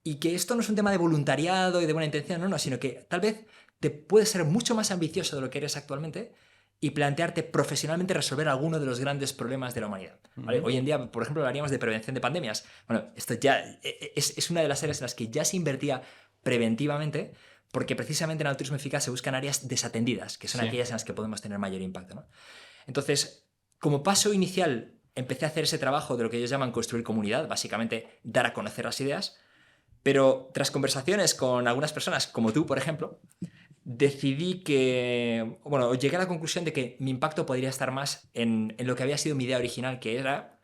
Y que esto no es un tema de voluntariado y de buena intención, no, sino que tal vez te puedes ser mucho más ambicioso de lo que eres actualmente y plantearte profesionalmente resolver alguno de los grandes problemas de la humanidad. ¿Vale? Hoy en día, por ejemplo, hablaríamos de prevención de pandemias. Bueno, esto ya es una de las áreas en las que ya se invertía preventivamente, porque precisamente en el altruismo eficaz se buscan áreas desatendidas, que son aquellas en las que podemos tener mayor impacto, ¿no? Entonces, como paso inicial, empecé a hacer ese trabajo de lo que ellos llaman construir comunidad, básicamente dar a conocer las ideas, pero tras conversaciones con algunas personas, como tú, por ejemplo, decidí llegué a la conclusión de que mi impacto podría estar más en lo que había sido mi idea original, que era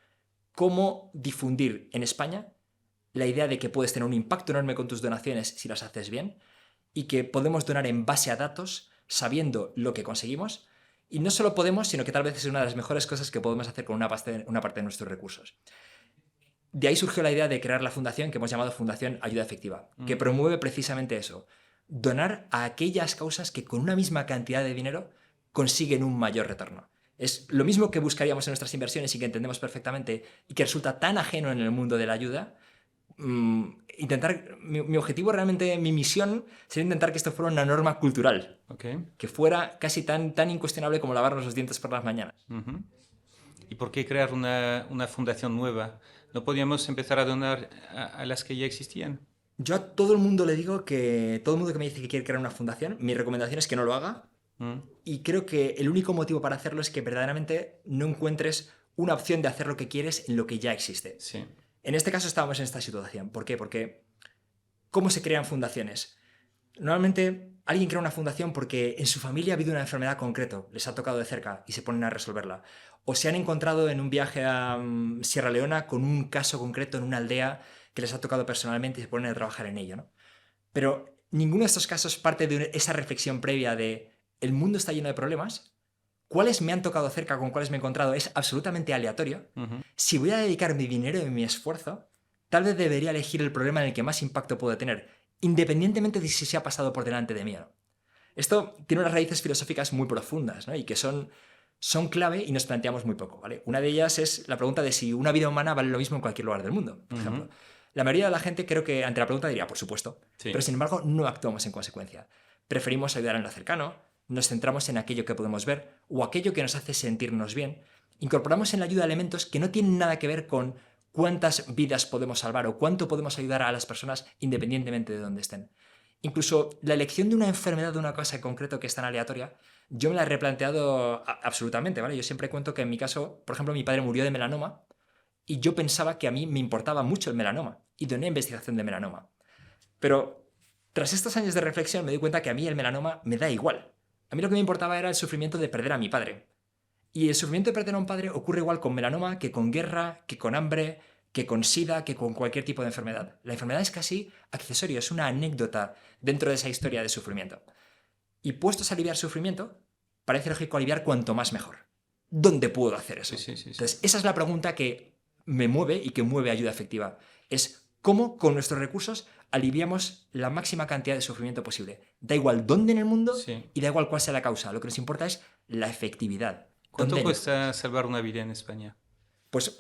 cómo difundir en España la idea de que puedes tener un impacto enorme con tus donaciones si las haces bien y que podemos donar en base a datos sabiendo lo que conseguimos. Y no solo podemos, sino que tal vez es una de las mejores cosas que podemos hacer con una parte de nuestros recursos. De ahí surgió la idea de crear la fundación que hemos llamado Fundación Ayuda Efectiva, que promueve precisamente eso. Donar a aquellas causas que con una misma cantidad de dinero consiguen un mayor retorno. Es lo mismo que buscaríamos en nuestras inversiones y que entendemos perfectamente y que resulta tan ajeno en el mundo de la ayuda. Mi objetivo realmente, mi misión sería intentar que esto fuera una norma cultural, que fuera casi tan incuestionable como lavarnos los dientes por las mañanas. ¿Y por qué crear una fundación nueva? ¿No podíamos empezar a donar a las que ya existían? Yo a todo el mundo le digo que todo el mundo que me dice que quiere crear una fundación, mi recomendación es que no lo haga. Y creo que el único motivo para hacerlo es que verdaderamente no encuentres una opción de hacer lo que quieres en lo que ya existe. Sí. En este caso estábamos en esta situación. ¿Por qué? Porque ¿cómo se crean fundaciones? Normalmente alguien crea una fundación porque en su familia ha habido una enfermedad concreta, les ha tocado de cerca y se ponen a resolverla. O se han encontrado en un viaje a Sierra Leona con un caso concreto en una aldea que les ha tocado personalmente y se ponen a trabajar en ello, ¿no? Pero ninguno de estos casos parte de esa reflexión previa de el mundo está lleno de problemas, cuáles me han tocado cerca, con cuáles me he encontrado, es absolutamente aleatorio. Si voy a dedicar mi dinero y mi esfuerzo, tal vez debería elegir el problema en el que más impacto puedo tener, independientemente de si se ha pasado por delante de mí o no. Esto tiene unas raíces filosóficas muy profundas, ¿no? Y que son clave y nos planteamos muy poco, ¿vale? Una de ellas es la pregunta de si una vida humana vale lo mismo en cualquier lugar del mundo, por ejemplo. La mayoría de la gente creo que ante la pregunta diría, por supuesto, pero sin embargo no actuamos en consecuencia. Preferimos ayudar en lo cercano, nos centramos en aquello que podemos ver o aquello que nos hace sentirnos bien. Incorporamos en la ayuda elementos que no tienen nada que ver con cuántas vidas podemos salvar o cuánto podemos ayudar a las personas independientemente de dónde estén. Incluso la elección de una enfermedad de una cosa en concreto que es tan aleatoria yo me la he replanteado absolutamente, ¿vale? Yo siempre cuento que en mi caso, por ejemplo, mi padre murió de melanoma y yo pensaba que a mí me importaba mucho el melanoma y doné investigación de melanoma. Pero tras estos años de reflexión me di cuenta que a mí el melanoma me da igual. A mí lo que me importaba era el sufrimiento de perder a mi padre. Y el sufrimiento de perder a un padre ocurre igual con melanoma que con guerra, que con hambre, que con sida, que con cualquier tipo de enfermedad. La enfermedad es casi accesorio, es una anécdota dentro de esa historia de sufrimiento. Y puestos a aliviar sufrimiento, parece lógico aliviar cuanto más mejor. ¿Dónde puedo hacer eso? Sí. Entonces, esa es la pregunta que me mueve y que mueve Ayuda Efectiva. Es cómo con nuestros recursos aliviamos la máxima cantidad de sufrimiento posible. Da igual dónde en el mundo y da igual cuál sea la causa. Lo que nos importa es la efectividad. ¿Cuánto cuesta salvar una vida en España? Pues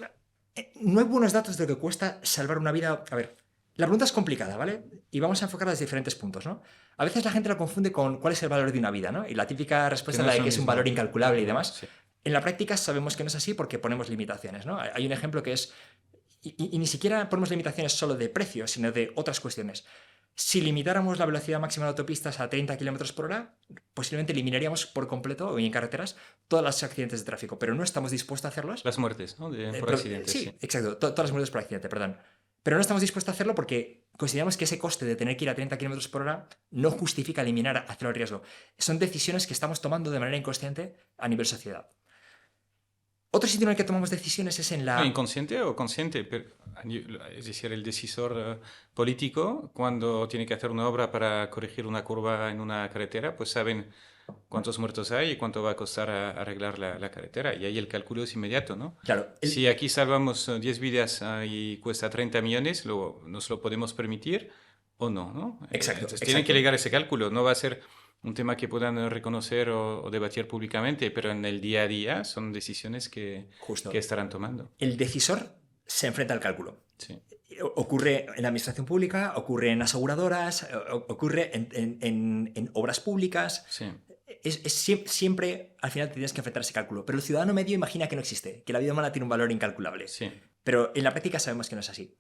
no hay buenos datos de lo que cuesta salvar una vida. A ver, la pregunta es complicada, ¿vale? Y vamos a enfocarla desde diferentes puntos, ¿no? A veces la gente lo confunde con cuál es el valor de una vida, ¿no? Y la típica respuesta es la de que es un valor incalculable y demás. Sí. En la práctica sabemos que no es así porque ponemos limitaciones, ¿no? Hay un ejemplo que es... Y ni siquiera ponemos limitaciones solo de precio, sino de otras cuestiones. Si limitáramos la velocidad máxima de autopistas a 30 km por hora, posiblemente eliminaríamos por completo, o en carreteras, todos los accidentes de tráfico, pero no estamos dispuestos a hacerlos. Las muertes, ¿no? Por accidentes. Sí, exacto, todas las muertes por accidente, perdón. Pero no estamos dispuestos a hacerlo porque consideramos que ese coste de tener que ir a 30 km por hora no justifica eliminar hacerlo el riesgo. Son decisiones que estamos tomando de manera inconsciente a nivel sociedad. Otro sitio en el que tomamos decisiones es en la... No, inconsciente o consciente, pero, es decir, el decisor político, cuando tiene que hacer una obra para corregir una curva en una carretera, pues saben cuántos muertos hay y cuánto va a costar arreglar la carretera. Y ahí el cálculo es inmediato, ¿no? Claro. Si aquí salvamos 10 vidas y cuesta 30 millones, ¿nos lo podemos permitir o no? ¿No? Exacto. Entonces tienen que llegar a ese cálculo, no va a ser un tema que puedan reconocer o debatir públicamente, pero en el día a día son decisiones que estarán tomando. El decisor se enfrenta al cálculo. Sí. Ocurre en la administración pública, ocurre en aseguradoras, ocurre en obras públicas. Sí. Siempre al final tienes que enfrentar ese cálculo. Pero el ciudadano medio imagina que no existe, que la vida humana tiene un valor incalculable. Sí. Pero en la práctica sabemos que no es así.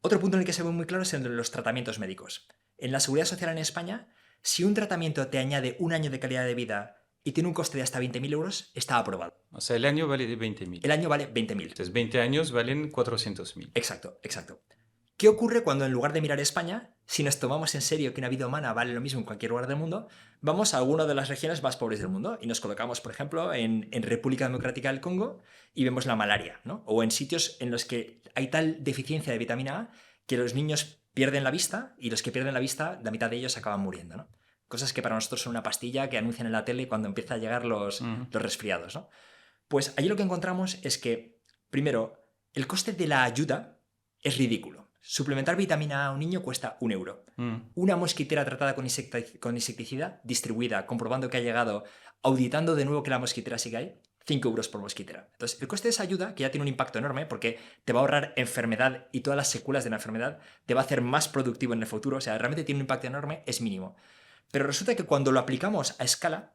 Otro punto en el que se ve muy claro es el de los tratamientos médicos. En la seguridad social en España, si un tratamiento te añade un año de calidad de vida y tiene un coste de hasta 20.000 euros, está aprobado. O sea, el año vale de 20.000. El año vale 20.000. Entonces, 20 años valen 400.000. Exacto. ¿Qué ocurre cuando en lugar de mirar España, si nos tomamos en serio que una vida humana vale lo mismo en cualquier lugar del mundo, vamos a alguna de las regiones más pobres del mundo y nos colocamos, por ejemplo, en República Democrática del Congo y vemos la malaria, ¿no? O en sitios en los que hay tal deficiencia de vitamina A que los niños pierden la vista y los que pierden la vista, la mitad de ellos acaban muriendo, ¿no? Cosas que para nosotros son una pastilla que anuncian en la tele cuando empiezan a llegar los resfriados, ¿no? Pues allí lo que encontramos es que, primero, el coste de la ayuda es ridículo. Suplementar vitamina A a un niño cuesta 1 euro. Una mosquitera tratada con insecticida, distribuida, comprobando que ha llegado, auditando de nuevo que la mosquitera sigue ahí, 5 euros por mosquitera. Entonces, el coste de esa ayuda, que ya tiene un impacto enorme, porque te va a ahorrar enfermedad y todas las secuelas de la enfermedad, te va a hacer más productivo en el futuro, o sea, realmente tiene un impacto enorme, es mínimo. Pero resulta que cuando lo aplicamos a escala,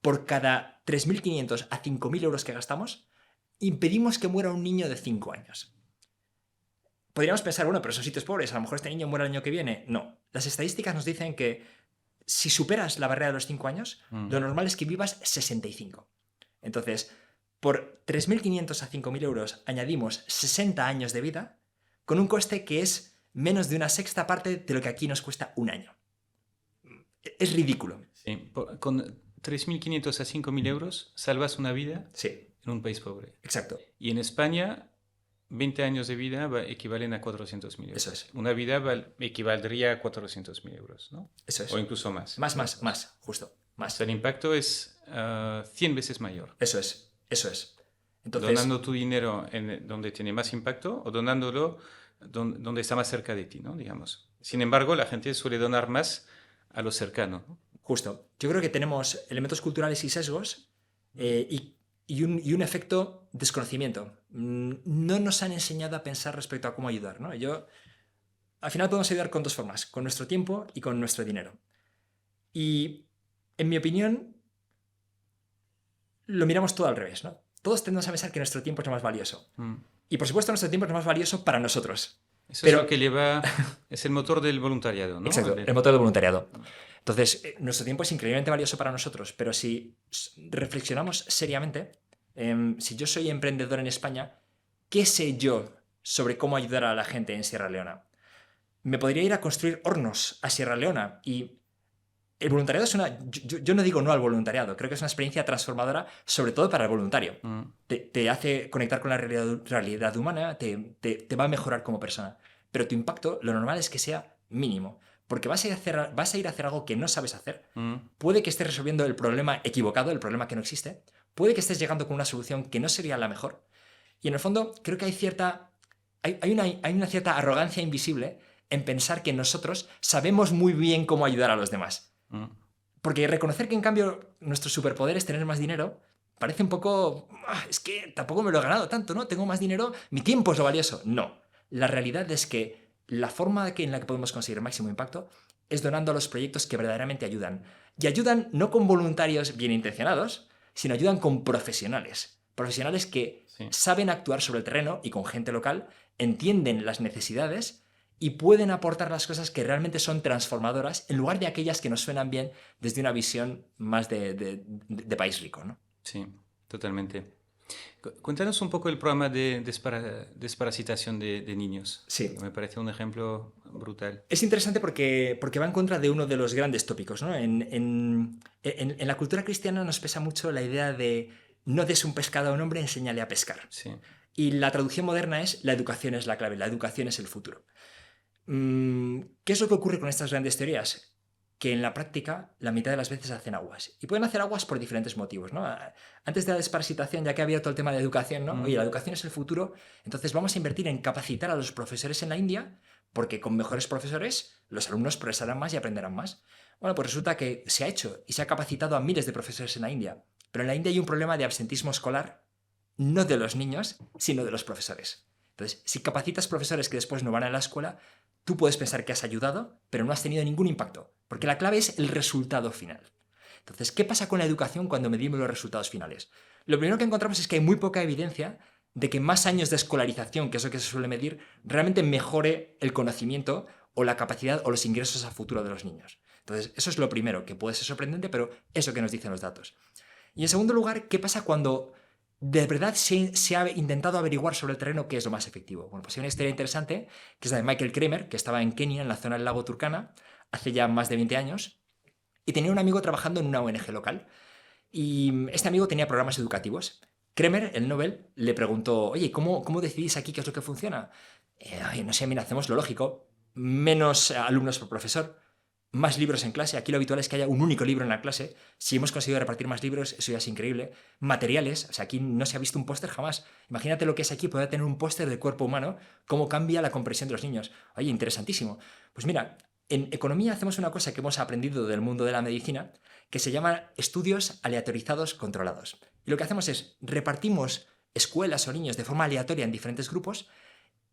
por cada 3.500 a 5.000 euros que gastamos, impedimos que muera un niño de 5 años. Podríamos pensar, bueno, pero son sitios pobres, a lo mejor este niño muere el año que viene. No. Las estadísticas nos dicen que si superas la barrera de los 5 años, lo normal es que vivas 65. Entonces, por 3.500 a 5.000 euros añadimos 60 años de vida con un coste que es menos de una sexta parte de lo que aquí nos cuesta un año. Es ridículo. Sí. Con 3.500 a 5.000 euros salvas una vida en un país pobre. Exacto. Y en España, 20 años de vida equivalen a 400.000 euros. Eso es. Una vida equivaldría a 400.000 euros, ¿no? Eso es. O incluso más. Más, justo. Más. O sea, el impacto es 100 veces mayor. Eso es. Entonces, donando tu dinero en donde tiene más impacto o donándolo donde está más cerca de ti, ¿no? Digamos. Sin embargo, la gente suele donar más a lo cercano, ¿no? Justo. Yo creo que tenemos elementos culturales y sesgos y un efecto desconocimiento. No nos han enseñado a pensar respecto a cómo ayudar, ¿no? Al final podemos ayudar con dos formas, con nuestro tiempo y con nuestro dinero. Y, en mi opinión, lo miramos todo al revés, ¿no? Todos tendemos a pensar que nuestro tiempo es lo más valioso. Y, por supuesto, nuestro tiempo es lo más valioso para nosotros. Eso es lo que lleva... Es el motor del voluntariado, ¿no? Exacto, el motor del voluntariado. Entonces, nuestro tiempo es increíblemente valioso para nosotros, pero si reflexionamos seriamente, si yo soy emprendedor en España, ¿qué sé yo sobre cómo ayudar a la gente en Sierra Leona? Me podría ir a construir hornos a Sierra Leona y el voluntariado es una... Yo no digo no al voluntariado, creo que es una experiencia transformadora, sobre todo para el voluntario. Te hace conectar con la realidad humana, te va a mejorar como persona. Pero tu impacto, lo normal es que sea mínimo. Porque vas a ir a hacer algo que no sabes hacer. Puede que estés resolviendo el problema equivocado, el problema que no existe. Puede que estés llegando con una solución que no sería la mejor. Y en el fondo, creo que hay una cierta arrogancia invisible en pensar que nosotros sabemos muy bien cómo ayudar a los demás. Porque reconocer que en cambio nuestro superpoder es tener más dinero parece un poco... es que tampoco me lo he ganado tanto, ¿no? Tengo más dinero, mi tiempo es lo valioso. No. La realidad es que la forma en la que podemos conseguir máximo impacto es donando a los proyectos que verdaderamente ayudan. Y ayudan no con voluntarios bien intencionados, sino ayudan con profesionales. Profesionales que saben actuar sobre el terreno y con gente local, entienden las necesidades y pueden aportar las cosas que realmente son transformadoras en lugar de aquellas que nos suenan bien desde una visión más de país rico, ¿no? Sí, totalmente. Cuéntanos un poco el programa de desparasitación de niños. Sí. Me parece un ejemplo brutal. Es interesante porque va en contra de uno de los grandes tópicos, ¿no? En la cultura cristiana nos pesa mucho la idea de no des un pescado a un hombre, enséñale a pescar. Sí. Y la traducción moderna es la educación es la clave, la educación es el futuro. ¿Qué es lo que ocurre con estas grandes teorías? Que en la práctica la mitad de las veces hacen aguas. Y pueden hacer aguas por diferentes motivos, ¿no? Antes de la desparasitación, ya que ha abierto el tema de educación, ¿no? Oye, la educación es el futuro, entonces vamos a invertir en capacitar a los profesores en la India, porque con mejores profesores los alumnos progresarán más y aprenderán más. Bueno, pues resulta que se ha hecho y se ha capacitado a miles de profesores en la India. Pero en la India hay un problema de absentismo escolar, no de los niños, sino de los profesores. Entonces, si capacitas profesores que después no van a la escuela, tú puedes pensar que has ayudado, pero no has tenido ningún impacto, porque la clave es el resultado final. Entonces, ¿qué pasa con la educación cuando medimos los resultados finales? Lo primero que encontramos es que hay muy poca evidencia de que más años de escolarización, que es lo que se suele medir, realmente mejore el conocimiento o la capacidad o los ingresos a futuro de los niños. Entonces, eso es lo primero, que puede ser sorprendente, pero eso que nos dicen los datos. Y en segundo lugar, ¿qué pasa cuando de verdad se ha intentado averiguar sobre el terreno qué es lo más efectivo? Bueno, pues hay una historia interesante, que es la de Michael Kremer, que estaba en Kenia, en la zona del lago Turkana, hace ya más de 20 años, y tenía un amigo trabajando en una ONG local. Y este amigo tenía programas educativos. Kremer, el Nobel, le preguntó, oye, ¿cómo decidís aquí qué es lo que funciona? No sé, mira, hacemos lo lógico, menos alumnos por profesor, más libros en clase. Aquí lo habitual es que haya un único libro en la clase. Si hemos conseguido repartir más libros, eso ya es increíble. Materiales, o sea, aquí no se ha visto un póster jamás. Imagínate lo que es aquí poder tener un póster del cuerpo humano, cómo cambia la comprensión de los niños. Oye, interesantísimo. Pues mira, en economía hacemos una cosa que hemos aprendido del mundo de la medicina, que se llama estudios aleatorizados controlados. Y lo que hacemos es repartimos escuelas o niños de forma aleatoria en diferentes grupos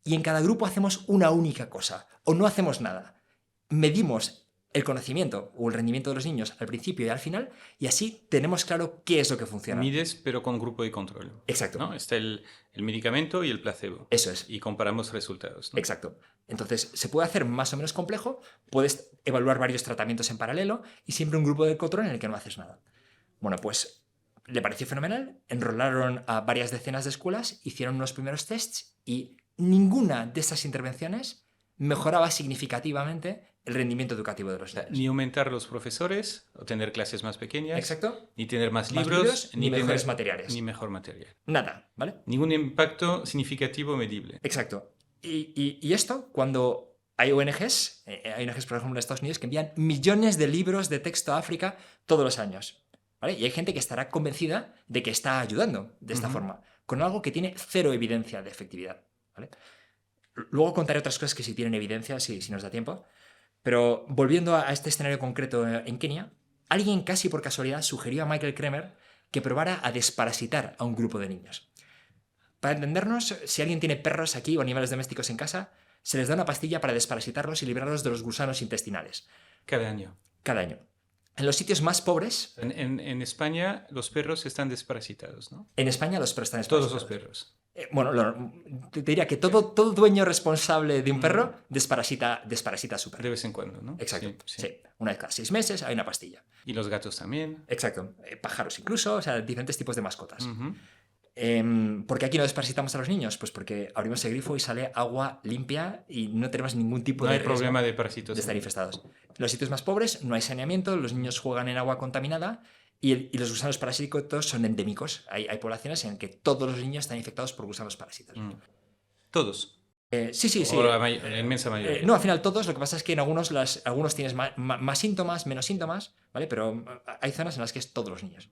y en cada grupo hacemos una única cosa o no hacemos nada. Medimos el conocimiento o el rendimiento de los niños al principio y al final, y así tenemos claro qué es lo que funciona. Mides, pero con grupo de control. Exacto. ¿No? Está el medicamento y el placebo. Eso es. Y comparamos resultados, ¿no? Exacto. Entonces, se puede hacer más o menos complejo, puedes evaluar varios tratamientos en paralelo y siempre un grupo de control en el que no haces nada. Bueno, pues le pareció fenomenal, enrolaron a varias decenas de escuelas, hicieron unos primeros tests y ninguna de estas intervenciones mejoraba significativamente el rendimiento educativo de los niños. Ni aumentar los profesores, o tener clases más pequeñas. Exacto. Ni tener más libros, ni mejores materiales. Ni mejor material. Nada, ¿vale? Ningún impacto significativo medible. Exacto. Y esto, cuando hay ONGs, por ejemplo, en Estados Unidos, que envían millones de libros de texto a África todos los años, ¿vale? Y hay gente que estará convencida de que está ayudando de esta forma, con algo que tiene cero evidencia de efectividad, ¿vale? Luego contaré otras cosas que sí tienen evidencia, si nos da tiempo. Pero volviendo a este escenario concreto en Kenia, alguien casi por casualidad sugirió a Michael Kremer que probara a desparasitar a un grupo de niños. Para entendernos, si alguien tiene perros aquí o animales domésticos en casa, se les da una pastilla para desparasitarlos y librarlos de los gusanos intestinales. Cada año. Cada año. En los sitios más pobres... En España los perros están desparasitados, ¿no? En España los perros están Todos desparasitados. los perros. Te diría que todo dueño responsable de un perro desparasita a su perro. De vez en cuando, ¿no? Exacto, Sí. sí. Una vez cada 6 meses hay una pastilla. Y los gatos también. Exacto. Pájaros incluso, o sea, diferentes tipos de mascotas. Ujú. ¿Por qué aquí no desparasitamos a los niños? Pues porque abrimos el grifo y sale agua limpia y no tenemos ningún tipo No de hay riesgo problema de parásitos. de estar infestados. En los sitios más pobres no hay saneamiento, los niños juegan en agua contaminada y los gusanos parasíticos son endémicos. Hay poblaciones en que todos los niños están infectados por gusanos parásitos. Todos. Sí. O la inmensa mayoría. No, al final todos. Lo que pasa es que en algunos tienes más síntomas, menos síntomas, ¿vale? Pero hay zonas en las que es todos los niños.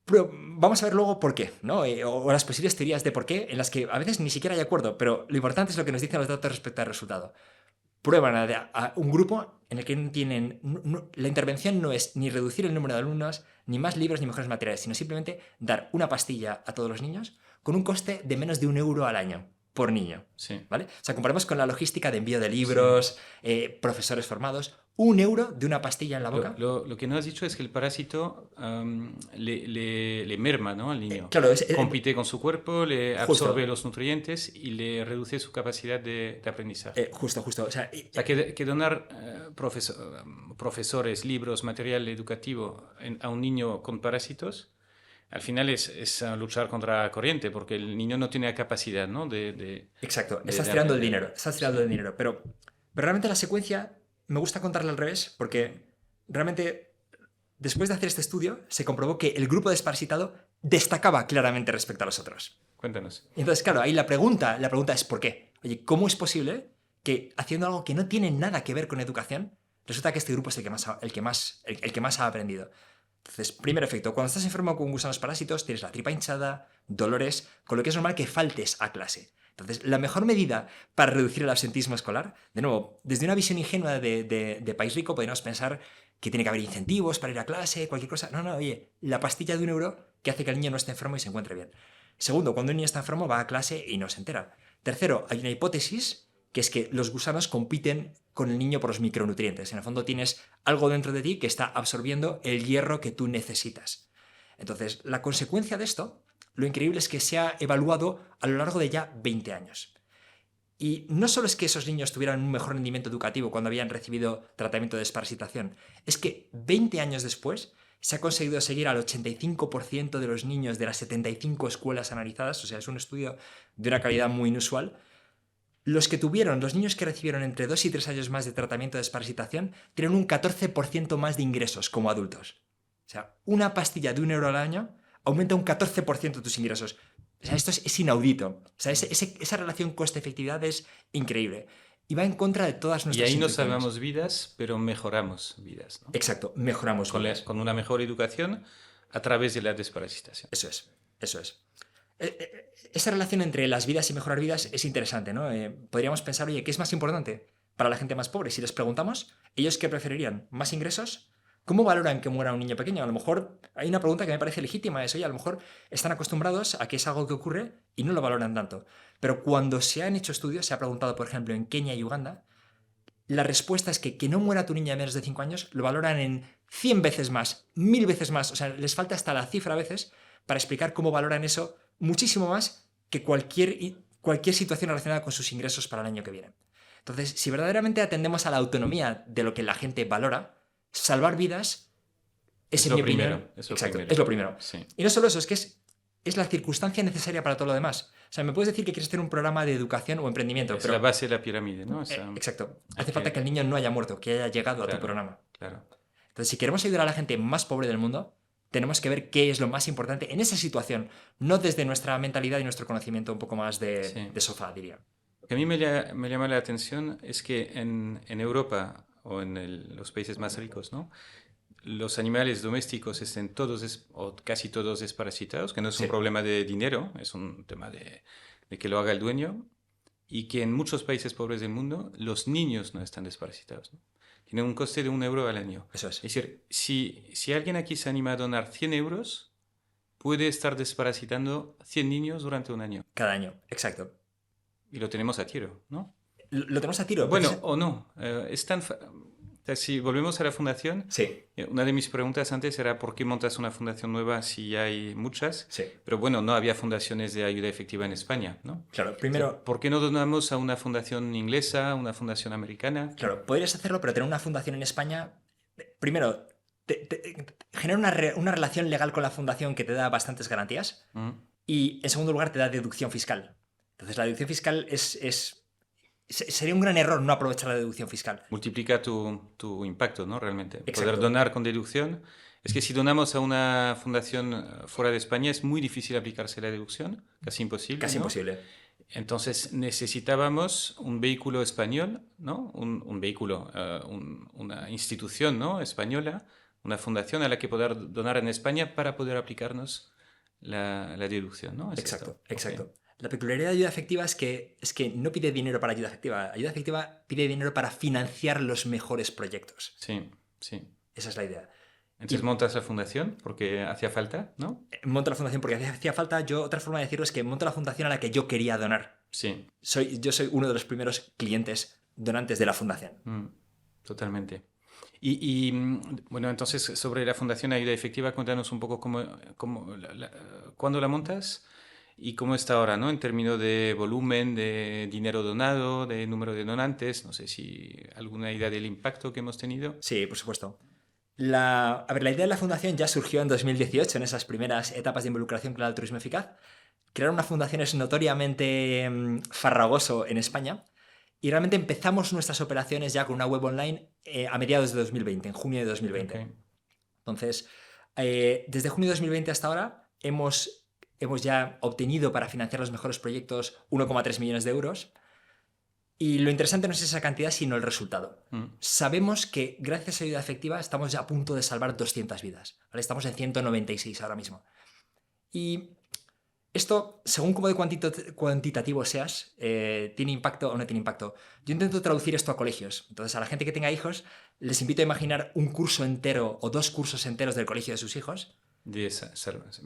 Pero vamos a ver luego por qué, ¿no? O las posibles teorías de por qué, en las que a veces ni siquiera hay acuerdo, pero lo importante es lo que nos dicen los datos respecto al resultado. Prueban a un grupo en el que la intervención no es ni reducir el número de alumnos, ni más libros, ni mejores materiales, sino simplemente dar una pastilla a todos los niños con un coste de menos de €1 al año por niño. Sí. ¿Vale? O sea, comparamos con la logística de envío de libros, profesores formados. €1 de una pastilla en la boca. Lo que no has dicho es que el parásito le merma, ¿no?, al niño. Claro, compite con su cuerpo, le Justo. absorbe los nutrientes y le reduce su capacidad de aprendizaje. Justo. O sea, que donar profesores, libros, material educativo a un niño con parásitos, al final es luchar contra la corriente, porque el niño no tiene la capacidad, ¿no?, Exacto, de estás tirando el aprender. dinero. Estás tirando el dinero. Pero realmente la secuencia me gusta contarla al revés, porque realmente después de hacer este estudio se comprobó que el grupo desparasitado destacaba claramente respecto a los otros. Cuéntanos. Entonces, claro, ahí la pregunta es ¿por qué? Oye, ¿cómo es posible que haciendo algo que no tiene nada que ver con educación, resulta que este grupo es el que más ha aprendido? Entonces, primer efecto, cuando estás enfermo con gusanos parásitos, tienes la tripa hinchada, dolores, con lo que es normal que faltes a clase. Entonces, la mejor medida para reducir el absentismo escolar, de nuevo, desde una visión ingenua de país rico, podríamos pensar que tiene que haber incentivos para ir a clase, cualquier cosa. No, oye, la pastilla de €1 que hace que el niño no esté enfermo y se encuentre bien. Segundo, cuando un niño está enfermo va a clase y no se entera. Tercero, hay una hipótesis que es que los gusanos compiten con el niño por los micronutrientes. En el fondo tienes algo dentro de ti que está absorbiendo el hierro que tú necesitas. Entonces, la consecuencia de esto, lo increíble es que se ha evaluado a lo largo de ya 20 años. Y no solo es que esos niños tuvieran un mejor rendimiento educativo cuando habían recibido tratamiento de desparasitación, es que 20 años después se ha conseguido seguir al 85% de los niños de las 75 escuelas analizadas, o sea, es un estudio de una calidad muy inusual. Los niños que recibieron entre 2 y 3 años más de tratamiento de desparasitación, tienen un 14% más de ingresos como adultos. O sea, una pastilla de €1 al año aumenta un 14% tus ingresos. O sea, esto es inaudito. O sea, esa relación coste-efectividad es increíble. Y va en contra de todas Y nuestras ahí no intuiciones. salvamos vidas, pero mejoramos vidas, ¿no? Exacto, mejoramos vidas. Con una mejor educación a través de la desparasitación. Eso es. Esa relación entre las vidas y mejorar vidas es interesante, ¿no? Podríamos pensar, oye, ¿qué es más importante para la gente más pobre? Si les preguntamos, ¿ellos qué preferirían? ¿Más ingresos? ¿Cómo valoran que muera un niño pequeño? A lo mejor hay una pregunta que me parece legítima, es, oye, a lo mejor están acostumbrados a que es algo que ocurre y no lo valoran tanto. Pero cuando se han hecho estudios, se ha preguntado, por ejemplo, en Kenia y Uganda, la respuesta es que no muera tu niña de menos de 5 años lo valoran en 100 veces más, 1000 veces más. O sea, les falta hasta la cifra a veces para explicar cómo valoran eso muchísimo más que cualquier situación relacionada con sus ingresos para el año que viene. Entonces, si verdaderamente atendemos a la autonomía de lo que la gente valora, salvar vidas es en mi opinión, es lo primero. Sí. Y no solo eso, es que es la circunstancia necesaria para todo lo demás. O sea, me puedes decir que quieres hacer un programa de educación o emprendimiento, Es pero la base de la pirámide, ¿no? exacto. Hace falta que el niño no haya muerto, que haya llegado a tu programa. Claro. Entonces, si queremos ayudar a la gente más pobre del mundo, tenemos que ver qué es lo más importante en esa situación, no desde nuestra mentalidad y nuestro conocimiento un poco más de sofá, diría. Lo que a mí me llama la atención es que en Europa o en los países más ricos, ¿no?, los animales domésticos estén todos o casi todos desparasitados, que no es un problema de dinero, es un tema de que lo haga el dueño, y que en muchos países pobres del mundo los niños no están desparasitados, ¿no? Tienen un coste de €1 al año. Eso es. Es decir, si alguien aquí se anima a donar 100 euros, puede estar desparasitando 100 niños durante un año. Cada año, exacto. Y lo tenemos a tiro, ¿no? Lo tenemos a tiro. Bueno, o no. Si volvemos a la fundación, Sí, una de mis preguntas antes era ¿por qué montas una fundación nueva si hay muchas? sí. Pero bueno, no había fundaciones de ayuda efectiva en España, ¿no? Claro, O sea, primero, ¿por qué no donamos a una fundación inglesa, una fundación americana? claro, podrías hacerlo, pero tener una fundación en España, primero, genera una relación legal con la fundación que te da bastantes garantías Mm. y, en segundo lugar, te da deducción fiscal. Entonces, la deducción fiscal sería un gran error no aprovechar la deducción fiscal. Multiplica tu impacto, ¿no? Realmente. Exacto. Poder donar con deducción. Es que si donamos a una fundación fuera de España es muy difícil aplicarse la deducción, casi imposible. Casi ¿no? imposible. Entonces necesitábamos un vehículo español, ¿no? Un vehículo, una institución, ¿no? Española, una fundación a la que poder donar en España para poder aplicarnos la deducción, ¿no? ¿Es Exacto, esto? exacto. Ok. La peculiaridad de ayuda efectiva es que no pide dinero para ayuda efectiva. Ayuda efectiva pide dinero para financiar los mejores proyectos. Sí, sí. Esa es la idea. Entonces montas la fundación porque hacía falta, ¿no? Monto la fundación porque hacía falta. Otra forma de decirlo es que monto la fundación a la que yo quería donar. Sí. Yo soy uno de los primeros clientes donantes de la fundación. Totalmente. Bueno, entonces sobre la Fundación Ayuda Efectiva, cuéntanos un poco cuándo la montas y cómo está ahora, ¿no? En términos de volumen, de dinero donado, de número de donantes, no sé si alguna idea del impacto que hemos tenido. Sí, por supuesto. La idea de la fundación ya surgió en 2018, en esas primeras etapas de involucración con el altruismo eficaz. Crear una fundación es notoriamente farragoso en España. Y realmente empezamos nuestras operaciones ya con una web online a mediados de 2020, en junio de 2020. Okay. Entonces, desde junio de 2020 hasta ahora hemos ya obtenido para financiar los mejores proyectos 1,3 millones de euros. Y lo interesante no es esa cantidad, sino el resultado. Sabemos que gracias a ayuda efectiva estamos ya a punto de salvar 200 vidas. ¿Vale? Estamos en 196 ahora mismo. Y esto, según cómo de cuantitativo seas, ¿tiene impacto o no tiene impacto? Yo intento traducir esto a colegios. Entonces, a la gente que tenga hijos, les invito a imaginar un curso entero o 2 cursos enteros del colegio de sus hijos. Vidas salvadas.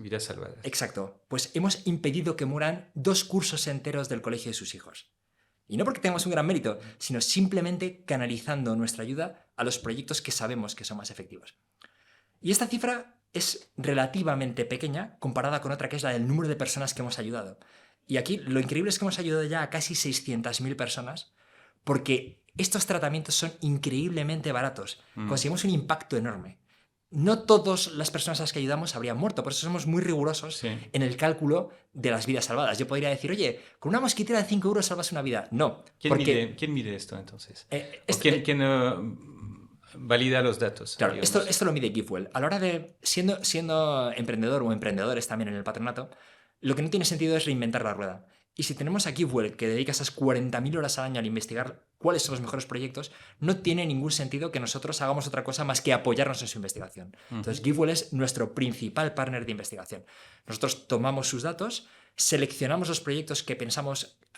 Exacto. Pues hemos impedido que mueran 2 cursos enteros del colegio de sus hijos. Y no porque tengamos un gran mérito, sino simplemente canalizando nuestra ayuda a los proyectos que sabemos que son más efectivos. Y esta cifra es relativamente pequeña comparada con otra que es la del número de personas que hemos ayudado. Y aquí lo increíble es que hemos ayudado ya a casi 600.000 personas porque estos tratamientos son increíblemente baratos. Conseguimos un impacto enorme. No todas las personas a las que ayudamos habrían muerto, por eso somos muy rigurosos en el cálculo de las vidas salvadas. Yo podría decir, oye, con una mosquitera de 5 euros salvas una vida. No. ¿Quién mide esto entonces? ¿Quién valida los datos? Claro, esto lo mide GiveWell. A la hora de, siendo emprendedor o emprendedores también en el patronato, lo que no tiene sentido es reinventar la rueda. Y si tenemos a GiveWell que dedica esas 40.000 horas al año al investigar cuáles son los mejores proyectos, no tiene ningún sentido que nosotros hagamos otra cosa más que apoyarnos en su investigación. Entonces, GiveWell es nuestro principal partner de investigación. Nosotros tomamos sus datos, seleccionamos los proyectos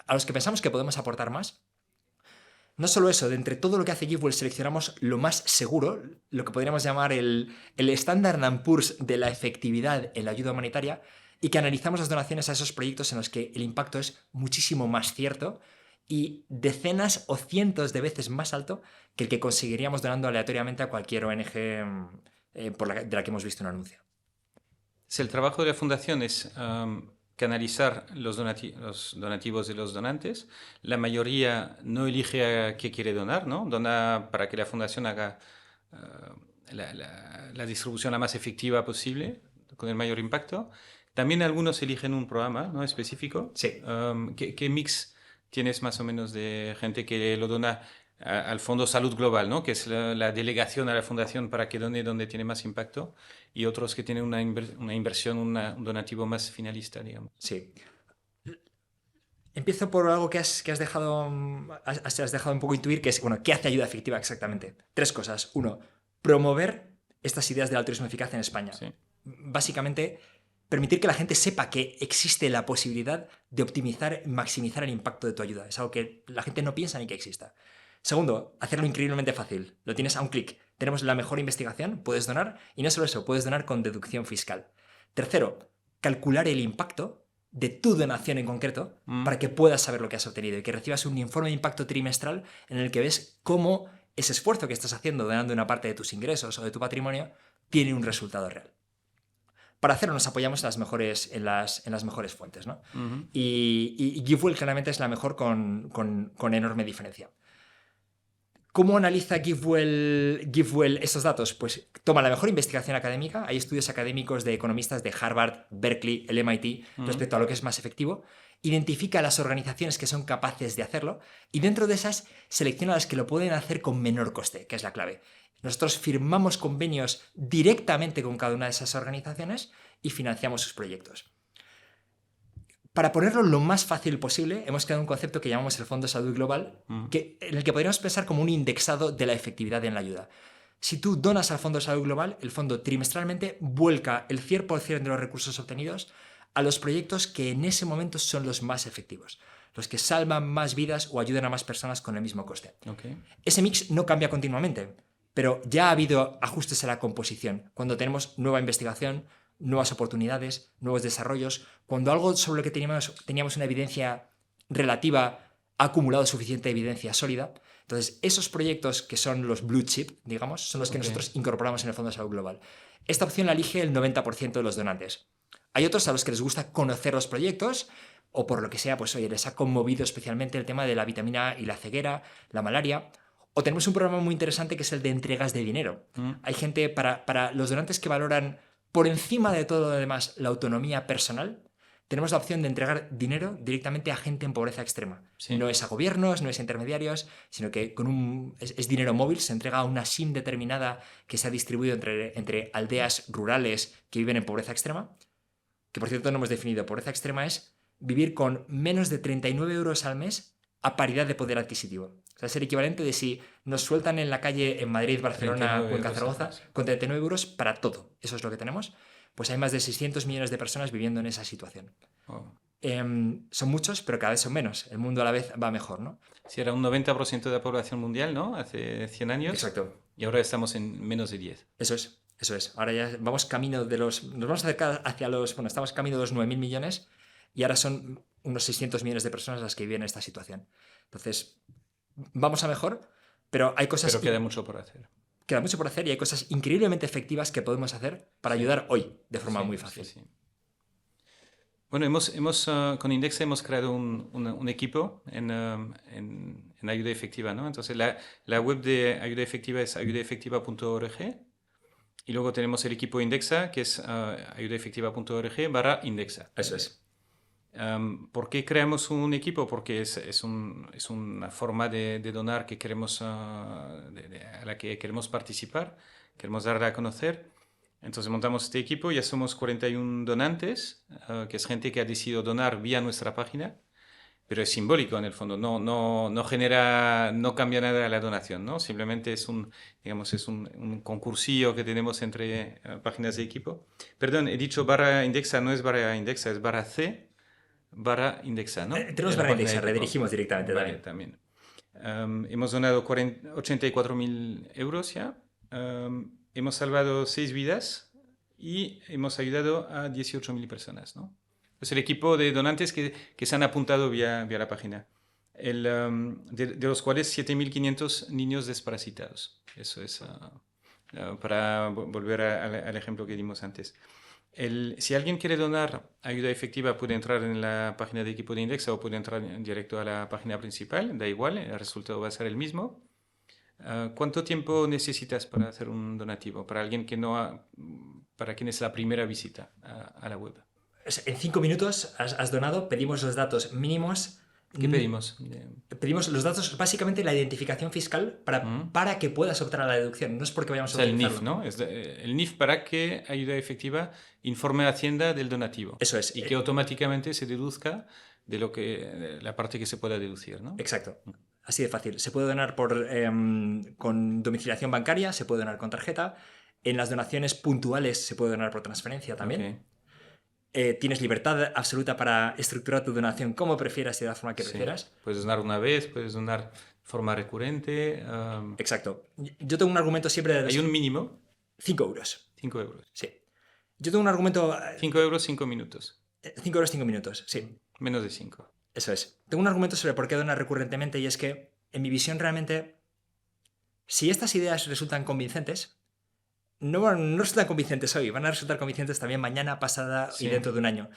a los que pensamos que podemos aportar más. No solo eso, de entre todo lo que hace GiveWell seleccionamos lo más seguro, lo que podríamos llamar el Standard & Poor's de la efectividad en la ayuda humanitaria, y que analizamos las donaciones a esos proyectos en los que el impacto es muchísimo más cierto y decenas o cientos de veces más alto que el que conseguiríamos donando aleatoriamente a cualquier ONG de la que hemos visto un anuncio. Si el trabajo de la fundación es canalizar los donativos de los donantes, la mayoría no elige a qué quiere donar, ¿no? Dona para que la fundación haga la distribución la más efectiva posible, con el mayor impacto. También algunos eligen un programa, ¿no? Específico. Sí. ¿Qué mix tienes más o menos de gente que lo dona al Fondo Salud Global, ¿no? Que es la delegación a la fundación para que done donde tiene más impacto, y otros que tienen una inversión, un donativo más finalista, digamos? Sí. Empiezo por algo que has dejado un poco intuir, que es, bueno, ¿qué hace ayuda efectiva exactamente? 3 cosas. 1, promover estas ideas del altruismo eficaz en España. Sí. Básicamente, permitir que la gente sepa que existe la posibilidad de optimizar, maximizar el impacto de tu ayuda. Es algo que la gente no piensa ni que exista. 2, hacerlo increíblemente fácil. Lo tienes a un clic. Tenemos la mejor investigación, puedes donar, y no solo eso, puedes donar con deducción fiscal. 3, calcular el impacto de tu donación en concreto para que puedas saber lo que has obtenido y que recibas un informe de impacto trimestral en el que ves cómo ese esfuerzo que estás haciendo donando una parte de tus ingresos o de tu patrimonio tiene un resultado real. Para hacerlo nos apoyamos en las mejores fuentes, ¿no? Ujú. Y GiveWell claramente es la mejor con enorme diferencia. ¿Cómo analiza GiveWell estos datos? Pues toma la mejor investigación académica. Hay estudios académicos de economistas de Harvard, Berkeley, el MIT respecto a lo que es más efectivo. Identifica las organizaciones que son capaces de hacerlo y dentro de esas selecciona las que lo pueden hacer con menor coste, que es la clave. Nosotros firmamos convenios directamente con cada una de esas organizaciones y financiamos sus proyectos. Para ponerlo lo más fácil posible, hemos creado un concepto que llamamos el Fondo Salud Global, en el que podríamos pensar como un indexado de la efectividad en la ayuda. Si tú donas al Fondo Salud Global, el fondo trimestralmente vuelca el 100% de los recursos obtenidos a los proyectos que en ese momento son los más efectivos, los que salvan más vidas o ayudan a más personas con el mismo coste. Okay. Ese mix no cambia continuamente, pero ya ha habido ajustes a la composición. Cuando tenemos nueva investigación, nuevas oportunidades, nuevos desarrollos, cuando algo sobre lo que teníamos una evidencia relativa ha acumulado suficiente evidencia sólida, entonces esos proyectos que son los blue chip, digamos, son los que nosotros incorporamos en el Fondo de Salud Global. Esta opción la elige el 90% de los donantes. Hay otros a los que les gusta conocer los proyectos o por lo que sea, pues oye, les ha conmovido especialmente el tema de la vitamina A y la ceguera, la malaria. O tenemos un programa muy interesante que es el de entregas de dinero. Hay gente, para los donantes que valoran por encima de todo lo demás la autonomía personal, tenemos la opción de entregar dinero directamente a gente en pobreza extrema. Sí. No es a gobiernos, no es a intermediarios, sino que es dinero móvil, se entrega a una SIM determinada que se ha distribuido entre aldeas rurales que viven en pobreza extrema, que por cierto no hemos definido. Pobreza extrema es vivir con menos de 39 euros al mes a paridad de poder adquisitivo. O sea, es el equivalente de si nos sueltan en la calle en Madrid, Barcelona, Cuenca, Zaragoza, con 39 euros para todo. Eso es lo que tenemos. Pues hay más de 600 millones de personas viviendo en esa situación. Oh. Son muchos, pero cada vez son menos. El mundo a la vez va mejor, ¿no? Sí, era un 90% de la población mundial, ¿no? Hace 100 años. Exacto. Y ahora estamos en menos de 10. Eso es. Ahora ya vamos camino de nos vamos a acercar hacia estamos camino de los 9.000 millones y ahora son unos 600 millones de personas las que viven en esta situación. Entonces, vamos a mejor, pero hay cosas... Pero queda mucho por hacer. Queda mucho por hacer y hay cosas increíblemente efectivas que podemos hacer para ayudar hoy de forma muy fácil. Sí. Bueno, con Indexa hemos creado un equipo en ayuda efectiva, ¿no? Entonces, la web de ayuda efectiva es ayudaefectiva.org y luego tenemos el equipo Indexa, que es ayudaefectiva.org/Indexa. Eso es. ¿Por qué creamos un equipo? Porque es una forma de donar que queremos, a la que queremos participar, queremos darla a conocer. Entonces montamos este equipo, ya somos 41 donantes, que es gente que ha decidido donar vía nuestra página, pero es simbólico en el fondo, no cambia nada la donación, ¿no? Simplemente es un concursillo que tenemos entre páginas de equipo. Perdón, he dicho /Indexa, no es /Indexa, es /C/Indexa, ¿no? Tenemos /Indexa, redirigimos directamente. Vale, también. Hemos donado 84.000 euros ya. Hemos salvado 6 vidas y hemos ayudado a 18.000 personas, ¿no? Es el equipo de donantes que se han apuntado vía la página, de los cuales 7.500 niños desparasitados. Eso es para volver al ejemplo que dimos antes. Si alguien quiere donar ayuda efectiva, puede entrar en la página de equipo de Indexa o puede entrar en directo a la página principal, da igual, el resultado va a ser el mismo. ¿Cuánto tiempo necesitas para hacer un donativo? Para alguien para quien es la primera visita a la web. En 5 minutos has donado, pedimos los datos mínimos. ¿Qué pedimos? Pedimos los datos, básicamente la identificación fiscal para que puedas optar a la deducción. No es porque vayamos a utilizarlo. El NIF, ¿no? Es el NIF para que ayuda efectiva informe a Hacienda del donativo. Eso es. Y que automáticamente se deduzca de la parte que se pueda deducir, ¿no? Exacto. Así de fácil. Se puede donar con domiciliación bancaria, se puede donar con tarjeta. En las donaciones puntuales se puede donar por transferencia también. Okay. Tienes libertad absoluta para estructurar tu donación como prefieras y de la forma que prefieras. Puedes donar una vez, puedes donar de forma recurrente. Exacto. Yo tengo un argumento siempre... ¿Hay un mínimo? 5 euros. 5 euros. Sí. Yo tengo un argumento... 5 euros, 5 minutos. 5 euros, 5 minutos, sí. Menos de 5. Eso es. Tengo un argumento sobre por qué donar recurrentemente y es que, en mi visión, realmente Si estas ideas resultan convincentes, no resultan convincentes hoy, van a resultar convincentes también mañana, pasada y Sí. dentro de un año.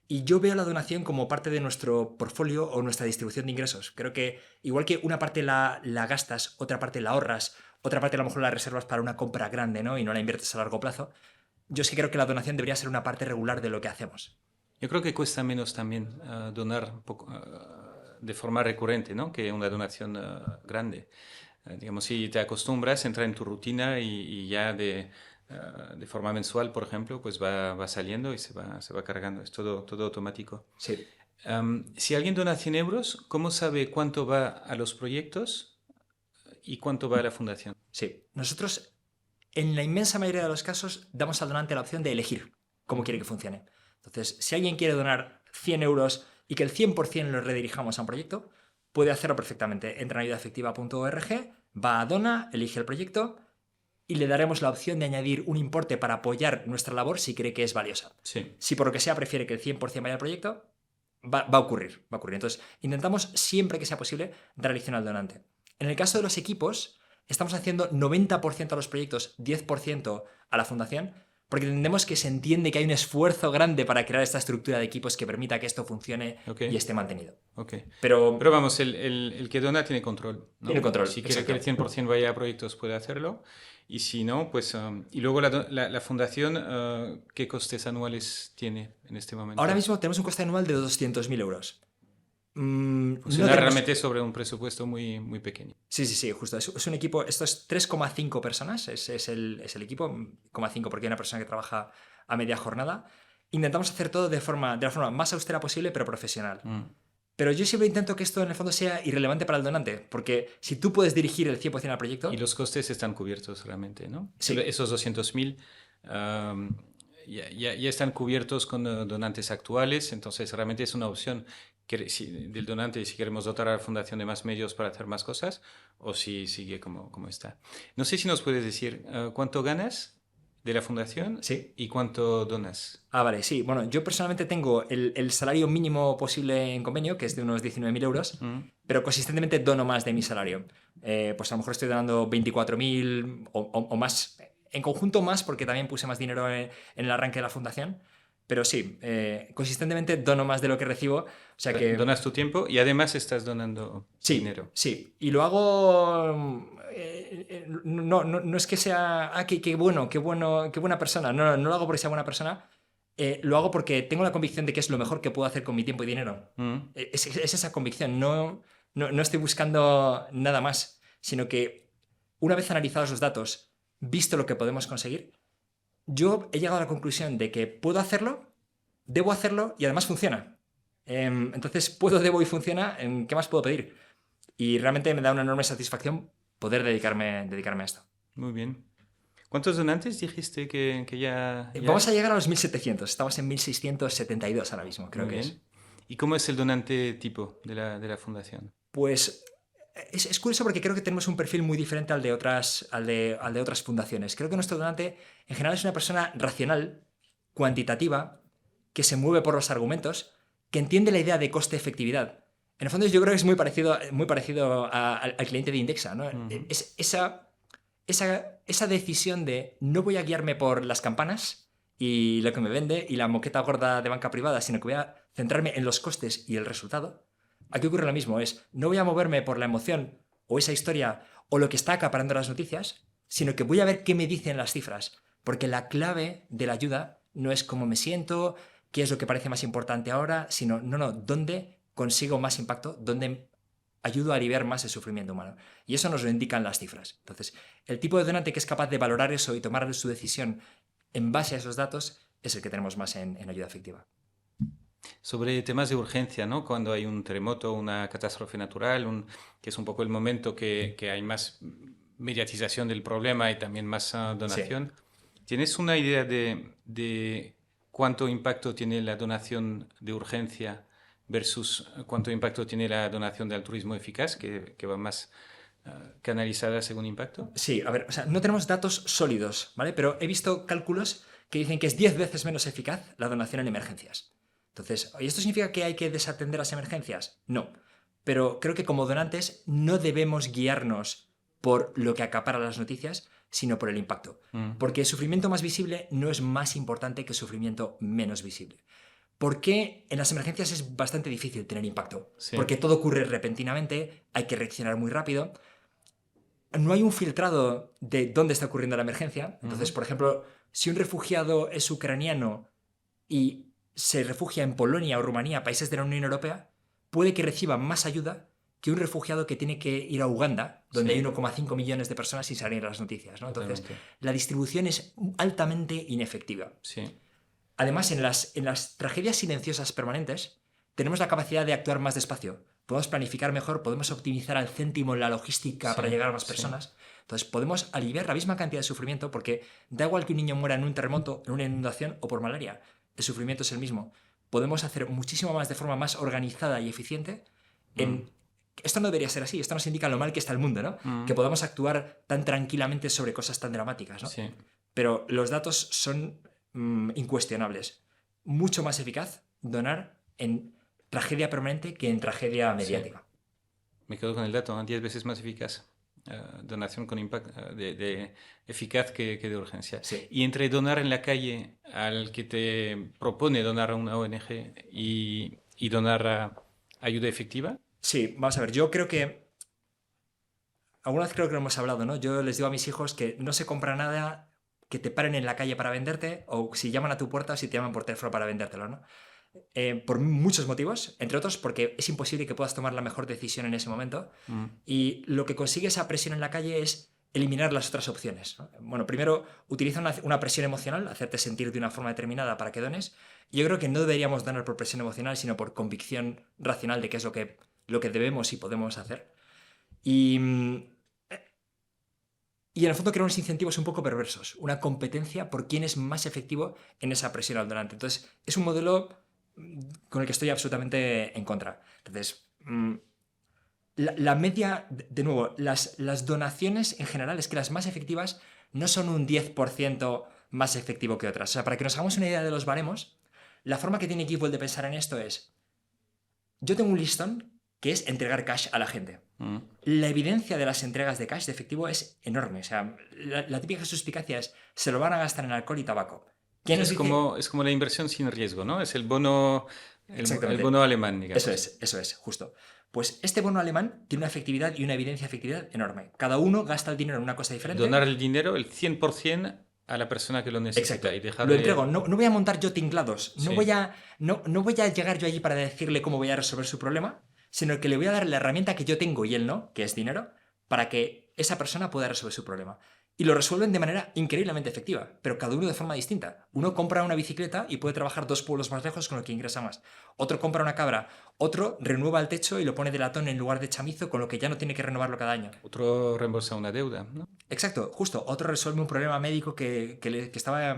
Y yo veo la donación como parte de nuestro portfolio o nuestra distribución de ingresos. Creo que igual que una parte la gastas, otra parte la ahorras, otra parte a lo mejor la reservas para una compra grande, ¿no? Y no la inviertes a largo plazo. Yo sí creo que la donación debería ser una parte regular de lo que hacemos. Yo creo que cuesta menos también donar un poco, de forma recurrente, ¿no? Que una donación grande. Digamos, si te acostumbras, entra en tu rutina y ya de forma mensual, por ejemplo, pues va saliendo y se va cargando. Es todo automático. Sí. Si alguien dona 100 euros, ¿cómo sabe cuánto va a los proyectos y cuánto va a la fundación? Sí. Nosotros, en la inmensa mayoría de los casos, damos al donante la opción de elegir cómo quiere que funcione. Entonces, si alguien quiere donar 100 euros y que el 100% lo redirijamos a un proyecto, puede hacerlo perfectamente. Entra en ayudaefectiva.org, va a Dona, elige el proyecto y le daremos la opción de añadir un importe para apoyar nuestra labor si cree que es valiosa. Sí. Si por lo que sea prefiere que el 100% vaya al proyecto, va a ocurrir. Entonces, intentamos siempre que sea posible dar elección al donante. En el caso de los equipos, estamos haciendo 90% a los proyectos, 10% a la fundación, porque entendemos que se entiende que hay un esfuerzo grande para crear esta estructura de equipos que permita que esto funcione y esté mantenido. Okay. Pero vamos, el que dona tiene control, ¿no? Tiene control. Si quiere exacto. que el 100% vaya a proyectos, puede hacerlo. Y si no, pues... y luego la fundación, ¿qué costes anuales tiene en este momento? Ahora mismo tenemos un coste anual de 200.000 euros. Funciona realmente sobre un presupuesto muy, muy pequeño. Sí, justo. Es un equipo, esto es 3,5 personas, es el equipo, 0,5 porque hay una persona que trabaja a media jornada. Intentamos hacer todo de la forma más austera posible, pero profesional. Pero yo siempre intento que esto en el fondo sea irrelevante para el donante, porque si tú puedes dirigir el 100% al proyecto... Y los costes están cubiertos realmente, ¿no? Sí. Esos 200.000 ya están cubiertos con donantes actuales, entonces realmente es una opción del donante si queremos dotar a la fundación de más medios para hacer más cosas o si sigue como está. No sé si nos puedes decir cuánto ganas de la fundación y cuánto donas. Vale, sí. Bueno, yo personalmente tengo el salario mínimo posible en convenio, que es de unos 19.000 euros, pero consistentemente dono más de mi salario. Pues a lo mejor estoy donando 24.000 o más. En conjunto más, porque también puse más dinero en el arranque de la fundación. Pero sí, consistentemente dono más de lo que recibo. O sea que... Donas tu tiempo y además estás donando dinero. Sí, y lo hago... no es que sea... qué buena persona. No lo hago porque sea buena persona. Lo hago porque tengo la convicción de que es lo mejor que puedo hacer con mi tiempo y dinero. Es esa convicción. No estoy buscando nada más, sino que una vez analizados los datos, visto lo que podemos conseguir, yo he llegado a la conclusión de que puedo hacerlo, debo hacerlo y además funciona. Entonces, puedo, debo y funciona. ¿Qué más puedo pedir? Y realmente me da una enorme satisfacción poder dedicarme a esto. Muy bien. ¿Cuántos donantes dijiste que ya...? Vamos a llegar a los 1.700. Estamos en 1.672 ahora mismo, creo que es. ¿Y cómo es el donante tipo de la fundación? Pues es curioso porque creo que tenemos un perfil muy diferente al de otras fundaciones. Creo que nuestro donante en general es una persona racional, cuantitativa, que se mueve por los argumentos, que entiende la idea de coste-efectividad. En el fondo yo creo que es muy parecido al cliente de Indexa, ¿no? Es esa decisión de no voy a guiarme por las campanas y lo que me vende y la moqueta gorda de banca privada, sino que voy a centrarme en los costes y el resultado. Aquí ocurre lo mismo, no voy a moverme por la emoción o esa historia o lo que está acaparando las noticias, sino que voy a ver qué me dicen las cifras, porque la clave de la ayuda no es cómo me siento, qué es lo que parece más importante ahora, sino, dónde consigo más impacto, dónde ayudo a aliviar más el sufrimiento humano. Y eso nos lo indican las cifras. Entonces, el tipo de donante que es capaz de valorar eso y tomar su decisión en base a esos datos es el que tenemos más en ayuda efectiva. Sobre temas de urgencia, ¿no? Cuando hay un terremoto, una catástrofe natural, que es un poco el momento que hay más mediatización del problema y también más donación. Sí. ¿Tienes una idea de cuánto impacto tiene la donación de urgencia versus cuánto impacto tiene la donación de altruismo eficaz, que va más canalizada según impacto? Sí, a ver, no tenemos datos sólidos, ¿vale? Pero he visto cálculos que dicen que es 10 veces menos eficaz la donación en emergencias. Entonces, ¿y esto significa que hay que desatender las emergencias? No. Pero creo que como donantes no debemos guiarnos por lo que acapara las noticias, sino por el impacto. Porque el sufrimiento más visible no es más importante que el sufrimiento menos visible. ¿Por qué en las emergencias es bastante difícil tener impacto? Sí. Porque todo ocurre repentinamente, hay que reaccionar muy rápido. No hay un filtrado de dónde está ocurriendo la emergencia. Entonces, por ejemplo, si un refugiado es ucraniano y se refugia en Polonia o Rumanía, países de la Unión Europea, puede que reciba más ayuda que un refugiado que tiene que ir a Uganda, donde Sí. hay 1,5 millones de personas sin salir en las noticias, ¿no? Entonces, Totalmente. la distribución es altamente inefectiva. Sí. Además, en las tragedias silenciosas permanentes, tenemos la capacidad de actuar más despacio. Podemos planificar mejor, podemos optimizar al céntimo la logística Sí, para llegar a más sí. personas. Entonces, podemos aliviar la misma cantidad de sufrimiento porque da igual que un niño muera en un terremoto, en una inundación o por malaria. El sufrimiento es el mismo. Podemos hacer muchísimo más de forma más organizada y eficiente. Esto no debería ser así. Esto nos indica lo mal que está el mundo, ¿no? Que podamos actuar tan tranquilamente sobre cosas tan dramáticas, ¿no? Sí. Pero los datos son incuestionables. Mucho más eficaz donar en tragedia permanente que en tragedia mediática. Me quedo con el dato, ¿no? 10 veces más eficaz. Donación con impacto de eficaz que de urgencia. Sí. Y entre donar en la calle al que te propone donar a una ONG y donar a ayuda efectiva. Sí, vamos a ver, yo creo que alguna vez creo que lo hemos hablado, ¿no? Yo les digo a mis hijos que no se compra nada que te paren en la calle para venderte o si llaman a tu puerta o si te llaman por teléfono para vendértelo, ¿no? Por muchos motivos, entre otros porque es imposible que puedas tomar la mejor decisión en ese momento y lo que consigue esa presión en la calle es eliminar las otras opciones, ¿no? Bueno, primero utiliza una presión emocional, hacerte sentir de una forma determinada para que dones. Yo creo que no deberíamos donar por presión emocional, sino por convicción racional de qué es lo que debemos y podemos hacer. Y en el fondo crea unos incentivos un poco perversos, una competencia por quién es más efectivo en esa presión al donante. Entonces, es un modelo con el que estoy absolutamente en contra. Entonces, la media, de nuevo, las donaciones en general es que las más efectivas no son un 10% más efectivo que otras. O sea, para que nos hagamos una idea de los baremos, la forma que tiene GiveWell de pensar en esto es, yo tengo un listón que es entregar cash a la gente. La evidencia de las entregas de cash de efectivo es enorme. O sea, la típica suspicacia es, se lo van a gastar en alcohol y tabaco. ¿Quién nos dice? Es como la inversión sin riesgo, ¿no? Es el bono, el bono alemán, digamos. Eso es, justo. Pues este bono alemán tiene una efectividad y una evidencia de efectividad enorme. Cada uno gasta el dinero en una cosa diferente. Donar el dinero, el 100% a la persona que lo necesita. Exacto. Y dejarle... Lo entrego. No voy a montar yo tinglados. No Sí. voy a llegar yo allí para decirle cómo voy a resolver su problema, sino que le voy a dar la herramienta que yo tengo y él no, que es dinero, para que esa persona pueda resolver su problema. Y lo resuelven de manera increíblemente efectiva, pero cada uno de forma distinta. Uno compra una bicicleta y puede trabajar 2 pueblos más lejos con lo que ingresa más. Otro compra una cabra. Otro renueva el techo y lo pone de latón en lugar de chamizo, con lo que ya no tiene que renovarlo cada año. Otro reembolsa una deuda, ¿no? Exacto, justo. Otro resuelve un problema médico que estaba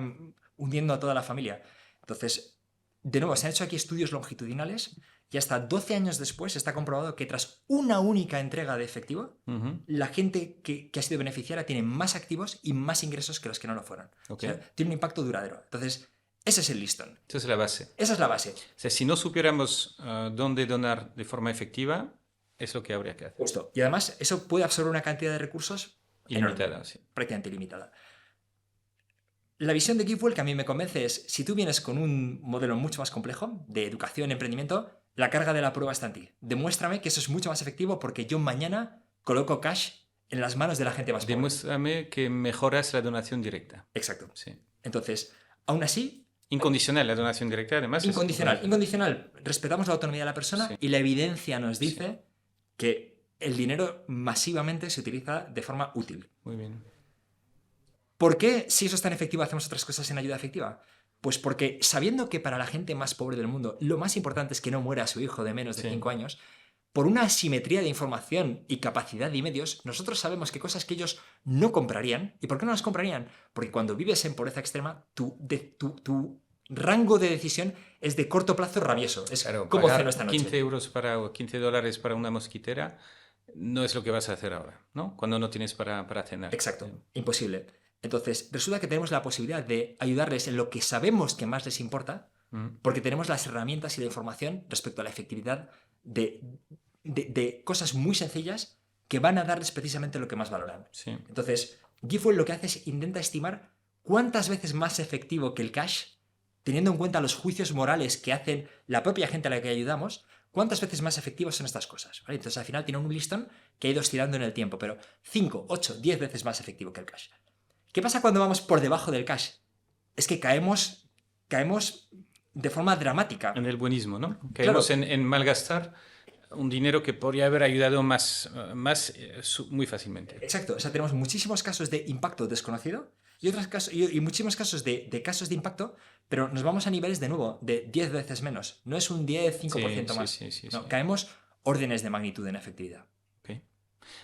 hundiendo a toda la familia. Entonces, de nuevo, se han hecho aquí estudios longitudinales y hasta 12 años después está comprobado que tras una única entrega de efectivo, la gente que ha sido beneficiaria tiene más activos y más ingresos que los que no lo fueron. Okay. O sea, tiene un impacto duradero. Entonces, ese es el listón. Esa es la base. Esa es la base. O sea, si no supiéramos dónde donar de forma efectiva, es lo que habría que hacer. Justo. Y además, eso puede absorber una cantidad de recursos Ilimitada, enorme, sí. prácticamente ilimitada. La visión de GiveWell que a mí me convence es, si tú vienes con un modelo mucho más complejo de educación, emprendimiento, la carga de la prueba está en ti. Demuéstrame que eso es mucho más efectivo porque yo mañana coloco cash en las manos de la gente más pobre. Demuéstrame que mejoras la donación directa. Exacto. Sí. Entonces, aún así... Incondicional, la donación directa además. Incondicional. Respetamos la autonomía de la persona Sí. y la evidencia nos dice que el dinero masivamente se utiliza de forma útil. Muy bien. ¿Por qué, si eso es tan efectivo, hacemos otras cosas en ayuda efectiva? Pues porque sabiendo que para la gente más pobre del mundo lo más importante es que no muera su hijo de menos de 5 años, por una asimetría de información y capacidad y medios, nosotros sabemos que cosas que ellos no comprarían. ¿Y por qué no las comprarían? Porque cuando vives en pobreza extrema, tu rango de decisión es de corto plazo rabioso. Es Claro, como pagar ceno esta noche. 15 euros o $15 para una mosquitera no es lo que vas a hacer ahora, ¿no? Cuando no tienes para cenar. Exacto, imposible. Entonces, resulta que tenemos la posibilidad de ayudarles en lo que sabemos que más les importa, porque tenemos las herramientas y la información respecto a la efectividad de cosas muy sencillas que van a darles precisamente lo que más valoran. Sí. Entonces, Giveaway lo que hace es intenta estimar cuántas veces más efectivo que el cash, teniendo en cuenta los juicios morales que hacen la propia gente a la que ayudamos, cuántas veces más efectivas son estas cosas, ¿vale? Entonces, al final tiene un listón que ha ido oscilando en el tiempo, pero 5, 8, 10 veces más efectivo que el cash. ¿Qué pasa cuando vamos por debajo del cash? Es que caemos de forma dramática. En el buenismo, ¿no? Caemos en malgastar un dinero que podría haber ayudado muy fácilmente. Exacto, o sea, tenemos muchísimos casos de impacto desconocido y muchísimos casos de casos de impacto, pero nos vamos a niveles de nuevo de 10 veces menos. No es un 10, 5% más. Sí. Caemos órdenes de magnitud en efectividad. Okay.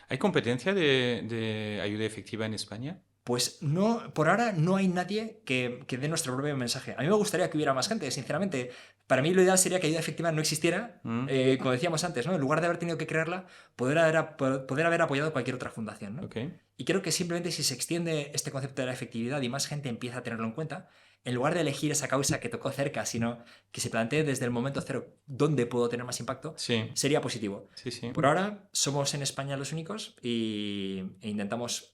¿Hay competencia de ayuda efectiva en España? Pues no, por ahora no hay nadie que dé nuestro propio mensaje. A mí me gustaría que hubiera más gente, sinceramente. Para mí lo ideal sería que ayuda efectiva no existiera, como decíamos antes, ¿no? En lugar de haber tenido que crearla, poder haber apoyado cualquier otra fundación, ¿no? Okay. Y creo que simplemente si se extiende este concepto de la efectividad y más gente empieza a tenerlo en cuenta, en lugar de elegir esa causa que tocó cerca, sino que se plantee desde el momento cero dónde puedo tener más impacto, sería positivo. Sí. Por ahora somos en España los únicos e intentamos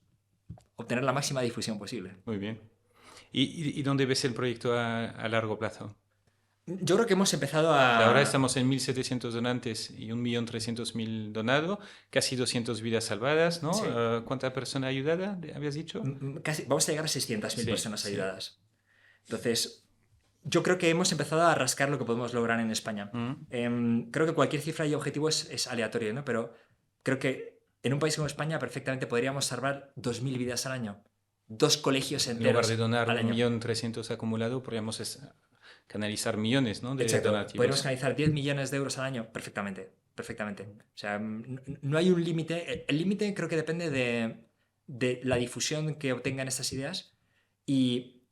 obtener la máxima difusión posible. Muy bien. ¿Y dónde ves el proyecto a largo plazo? Yo creo que hemos empezado a... Ahora estamos en 1.700 donantes y 1.300.000 donado, casi 200 vidas salvadas, ¿no? Sí. ¿Cuánta persona ayudada, habías dicho? Vamos a llegar a 600.000 personas ayudadas. Entonces, yo creo que hemos empezado a rascar lo que podemos lograr en España. Creo que cualquier cifra y objetivo es aleatorio, ¿no? Pero creo que en un país como España perfectamente podríamos salvar 2.000 vidas al año. 2 colegios enteros. En lugar de donar al año. 1.300.000 acumulado, podríamos canalizar millones, ¿no? De Exacto. donativos. Podríamos canalizar 10 millones de euros al año perfectamente. O sea, no hay un límite. El límite creo que depende de la difusión que obtengan estas ideas y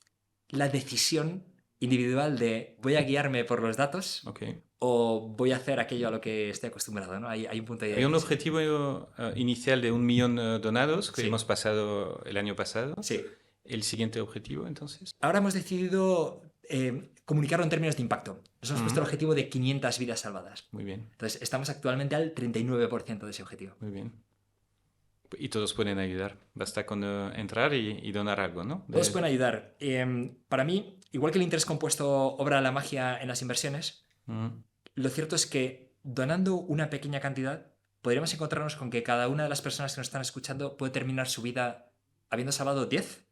la decisión individual de voy a guiarme por los datos o voy a hacer aquello a lo que estoy acostumbrado, ¿no? Hay un punto de... Hay un objetivo inicial de 1 millón donados que hemos pasado el año pasado. Sí. ¿El siguiente objetivo, entonces? Ahora hemos decidido comunicarlo en términos de impacto. Nos hemos puesto el objetivo de 500 vidas salvadas. Muy bien. Entonces, estamos actualmente al 39% de ese objetivo. Muy bien. Y todos pueden ayudar. Basta con entrar y donar algo, ¿no? Todos pueden ayudar. Para mí, igual que el interés compuesto obra la magia en las inversiones, lo cierto es que donando una pequeña cantidad, podríamos encontrarnos con que cada una de las personas que nos están escuchando puede terminar su vida habiendo salvado 10.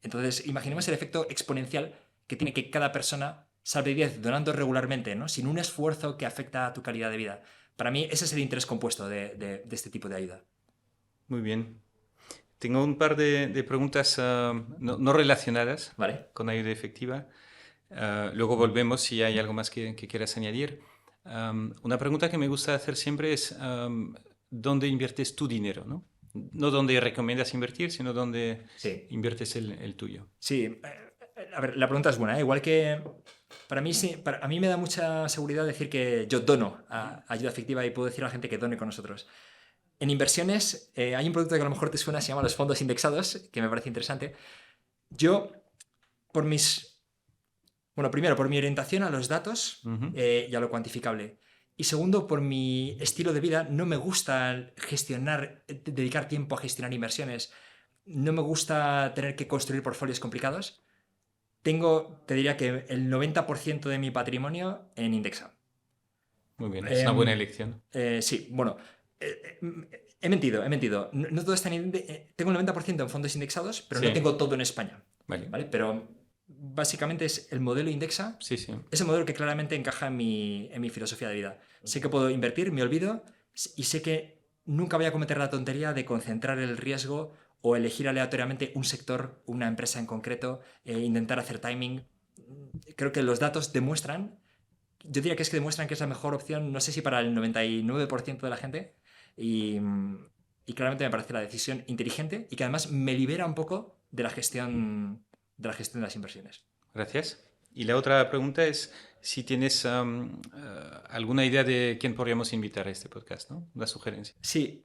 Entonces, imaginemos el efecto exponencial que tiene que cada persona salve 10 donando regularmente, ¿no? Sin un esfuerzo que afecta a tu calidad de vida. Para mí, ese es el interés compuesto de este tipo de ayuda. Muy bien. Tengo un par de preguntas no relacionadas con ayuda efectiva. Luego volvemos si hay algo más que quieras añadir. Una pregunta que me gusta hacer siempre es ¿dónde inviertes tu dinero, ¿no? No dónde recomiendas invertir, sino dónde inviertes el tuyo. Sí, a ver, la pregunta es buena, ¿eh? Igual que para mí me da mucha seguridad decir que yo dono a ayuda efectiva y puedo decir a la gente que done con nosotros. En inversiones hay un producto que a lo mejor te suena, se llama los fondos indexados, que me parece interesante. Yo, primero, por mi orientación a los datos y a lo cuantificable. Y segundo, por mi estilo de vida, no me gusta dedicar tiempo a gestionar inversiones. No me gusta tener que construir portfolios complicados. Te diría que el 90% de mi patrimonio en Indexa. Muy bien, es una buena elección. Sí, bueno, he mentido. No todo está tengo el 90% en fondos indexados, pero no tengo todo en España. ¿Vale? Pero básicamente es el modelo Indexa. Sí. Es el modelo que claramente encaja en mi filosofía de vida. Sé que puedo invertir, me olvido, y sé que nunca voy a cometer la tontería de concentrar el riesgo o elegir aleatoriamente un sector, una empresa en concreto, intentar hacer timing. Creo que los datos demuestran, yo diría que demuestran que es la mejor opción, no sé si para el 99% de la gente, y claramente me parece la decisión inteligente y que además me libera un poco de la gestión de las inversiones. Gracias. Y la otra pregunta es si tienes alguna idea de quién podríamos invitar a este podcast, ¿no? Una sugerencia. Sí.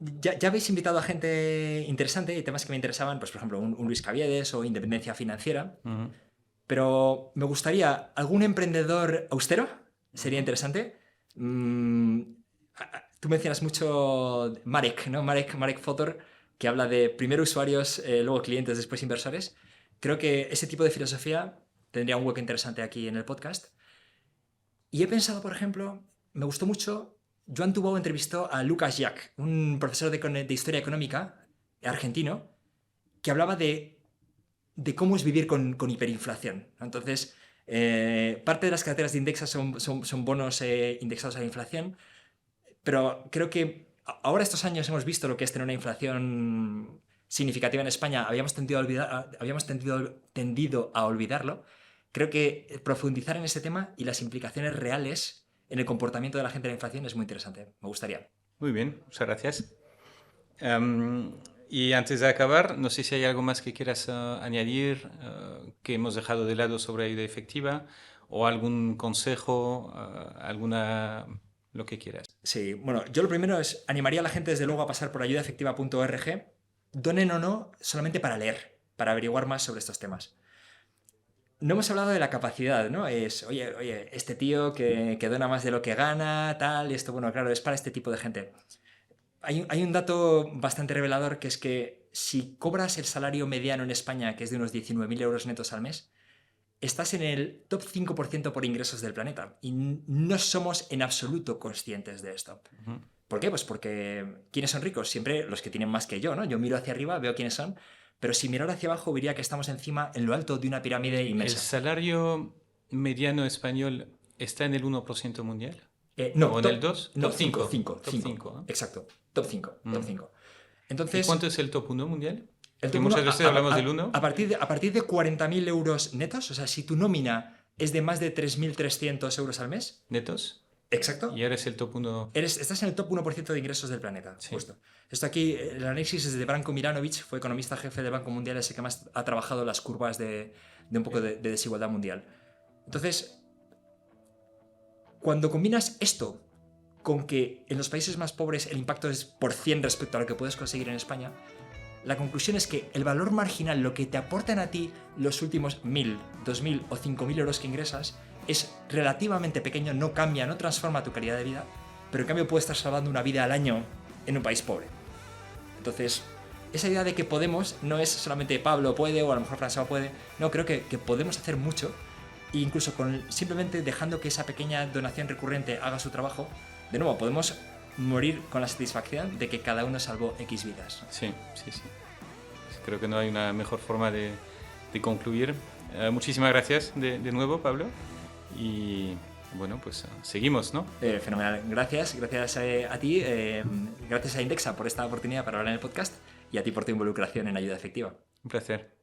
Ya habéis invitado a gente interesante y temas que me interesaban, pues por ejemplo, un Luis Caviedes o independencia financiera. Pero me gustaría algún emprendedor austero, sería interesante. tú mencionas mucho Marek, ¿no? Marek Fotor, que habla de primero usuarios, luego clientes, después inversores. Creo que ese tipo de filosofía tendría un hueco interesante aquí en el podcast. Y he pensado, por ejemplo, me gustó mucho, Joan Tubau entrevistó a Lucas Jack, un profesor de historia económica argentino, que hablaba de cómo es vivir con hiperinflación. Entonces, parte de las carteras de Indexa son bonos indexados a la inflación, pero creo que ahora estos años hemos visto lo que es tener una inflación significativa en España. Habíamos tendido a olvidarlo. Creo que profundizar en este tema y las implicaciones reales en el comportamiento de la gente de la inflación es muy interesante. Me gustaría. Muy bien, muchas gracias. Y antes de acabar, no sé si hay algo más que quieras añadir que hemos dejado de lado sobre ayuda efectiva o algún consejo, lo que quieras. Sí, bueno, yo lo primero es animaría a la gente desde luego a pasar por ayudaefectiva.org, donen o no, solamente para leer, para averiguar más sobre estos temas. No hemos hablado de la capacidad, ¿no? Es, oye, este tío que dona más de lo que gana, tal, y esto, bueno, claro, es para este tipo de gente. Hay un dato bastante revelador, que es que si cobras el salario mediano en España, que es de unos 19.000 euros netos al mes, estás en el top 5% por ingresos del planeta. Y no somos en absoluto conscientes de esto. Uh-huh. ¿Por qué? Pues porque ¿quiénes son ricos? Siempre los que tienen más que yo, ¿no? Yo miro hacia arriba, veo quiénes son, pero si mirar hacia abajo vería que estamos encima, en lo alto de una pirámide inmensa. ¿El salario mediano español está en el 1% mundial? No. ¿O en el 2? No, top 5. 5. Top 5, ¿eh? Exacto, top 5. Top 5. Entonces, ¿y cuánto es el top 1 mundial? El Que muchas veces hablamos del 1. A partir de 40.000 euros netos, o sea, si tu nómina es de más de 3.300 euros al mes. ¿Netos? Exacto. Y eres el top 1. Estás en el top 1% de ingresos del planeta. Sí. Justo. Esto aquí, el análisis es de Branko Milanovic, fue economista jefe del Banco Mundial, es el que más ha trabajado las curvas de un poco de desigualdad mundial. Entonces, cuando combinas esto con que en los países más pobres el impacto es por 100 respecto a lo que puedes conseguir en España, la conclusión es que el valor marginal, lo que te aportan a ti los últimos 1.000, 2.000 o 5.000 euros que ingresas, es relativamente pequeño, no cambia, no transforma tu calidad de vida, pero en cambio puedes estar salvando una vida al año en un país pobre. Entonces, esa idea de que podemos no es solamente Pablo puede o a lo mejor François puede, no, creo que podemos hacer mucho, e incluso simplemente dejando que esa pequeña donación recurrente haga su trabajo, de nuevo, podemos morir con la satisfacción de que cada uno salvó X vidas. Sí. Creo que no hay una mejor forma de concluir. Muchísimas gracias de nuevo, Pablo. Y bueno, pues seguimos, ¿no? Fenomenal. Gracias a ti, gracias a Indexa por esta oportunidad para hablar en el podcast y a ti por tu involucración en ayuda efectiva. Un placer.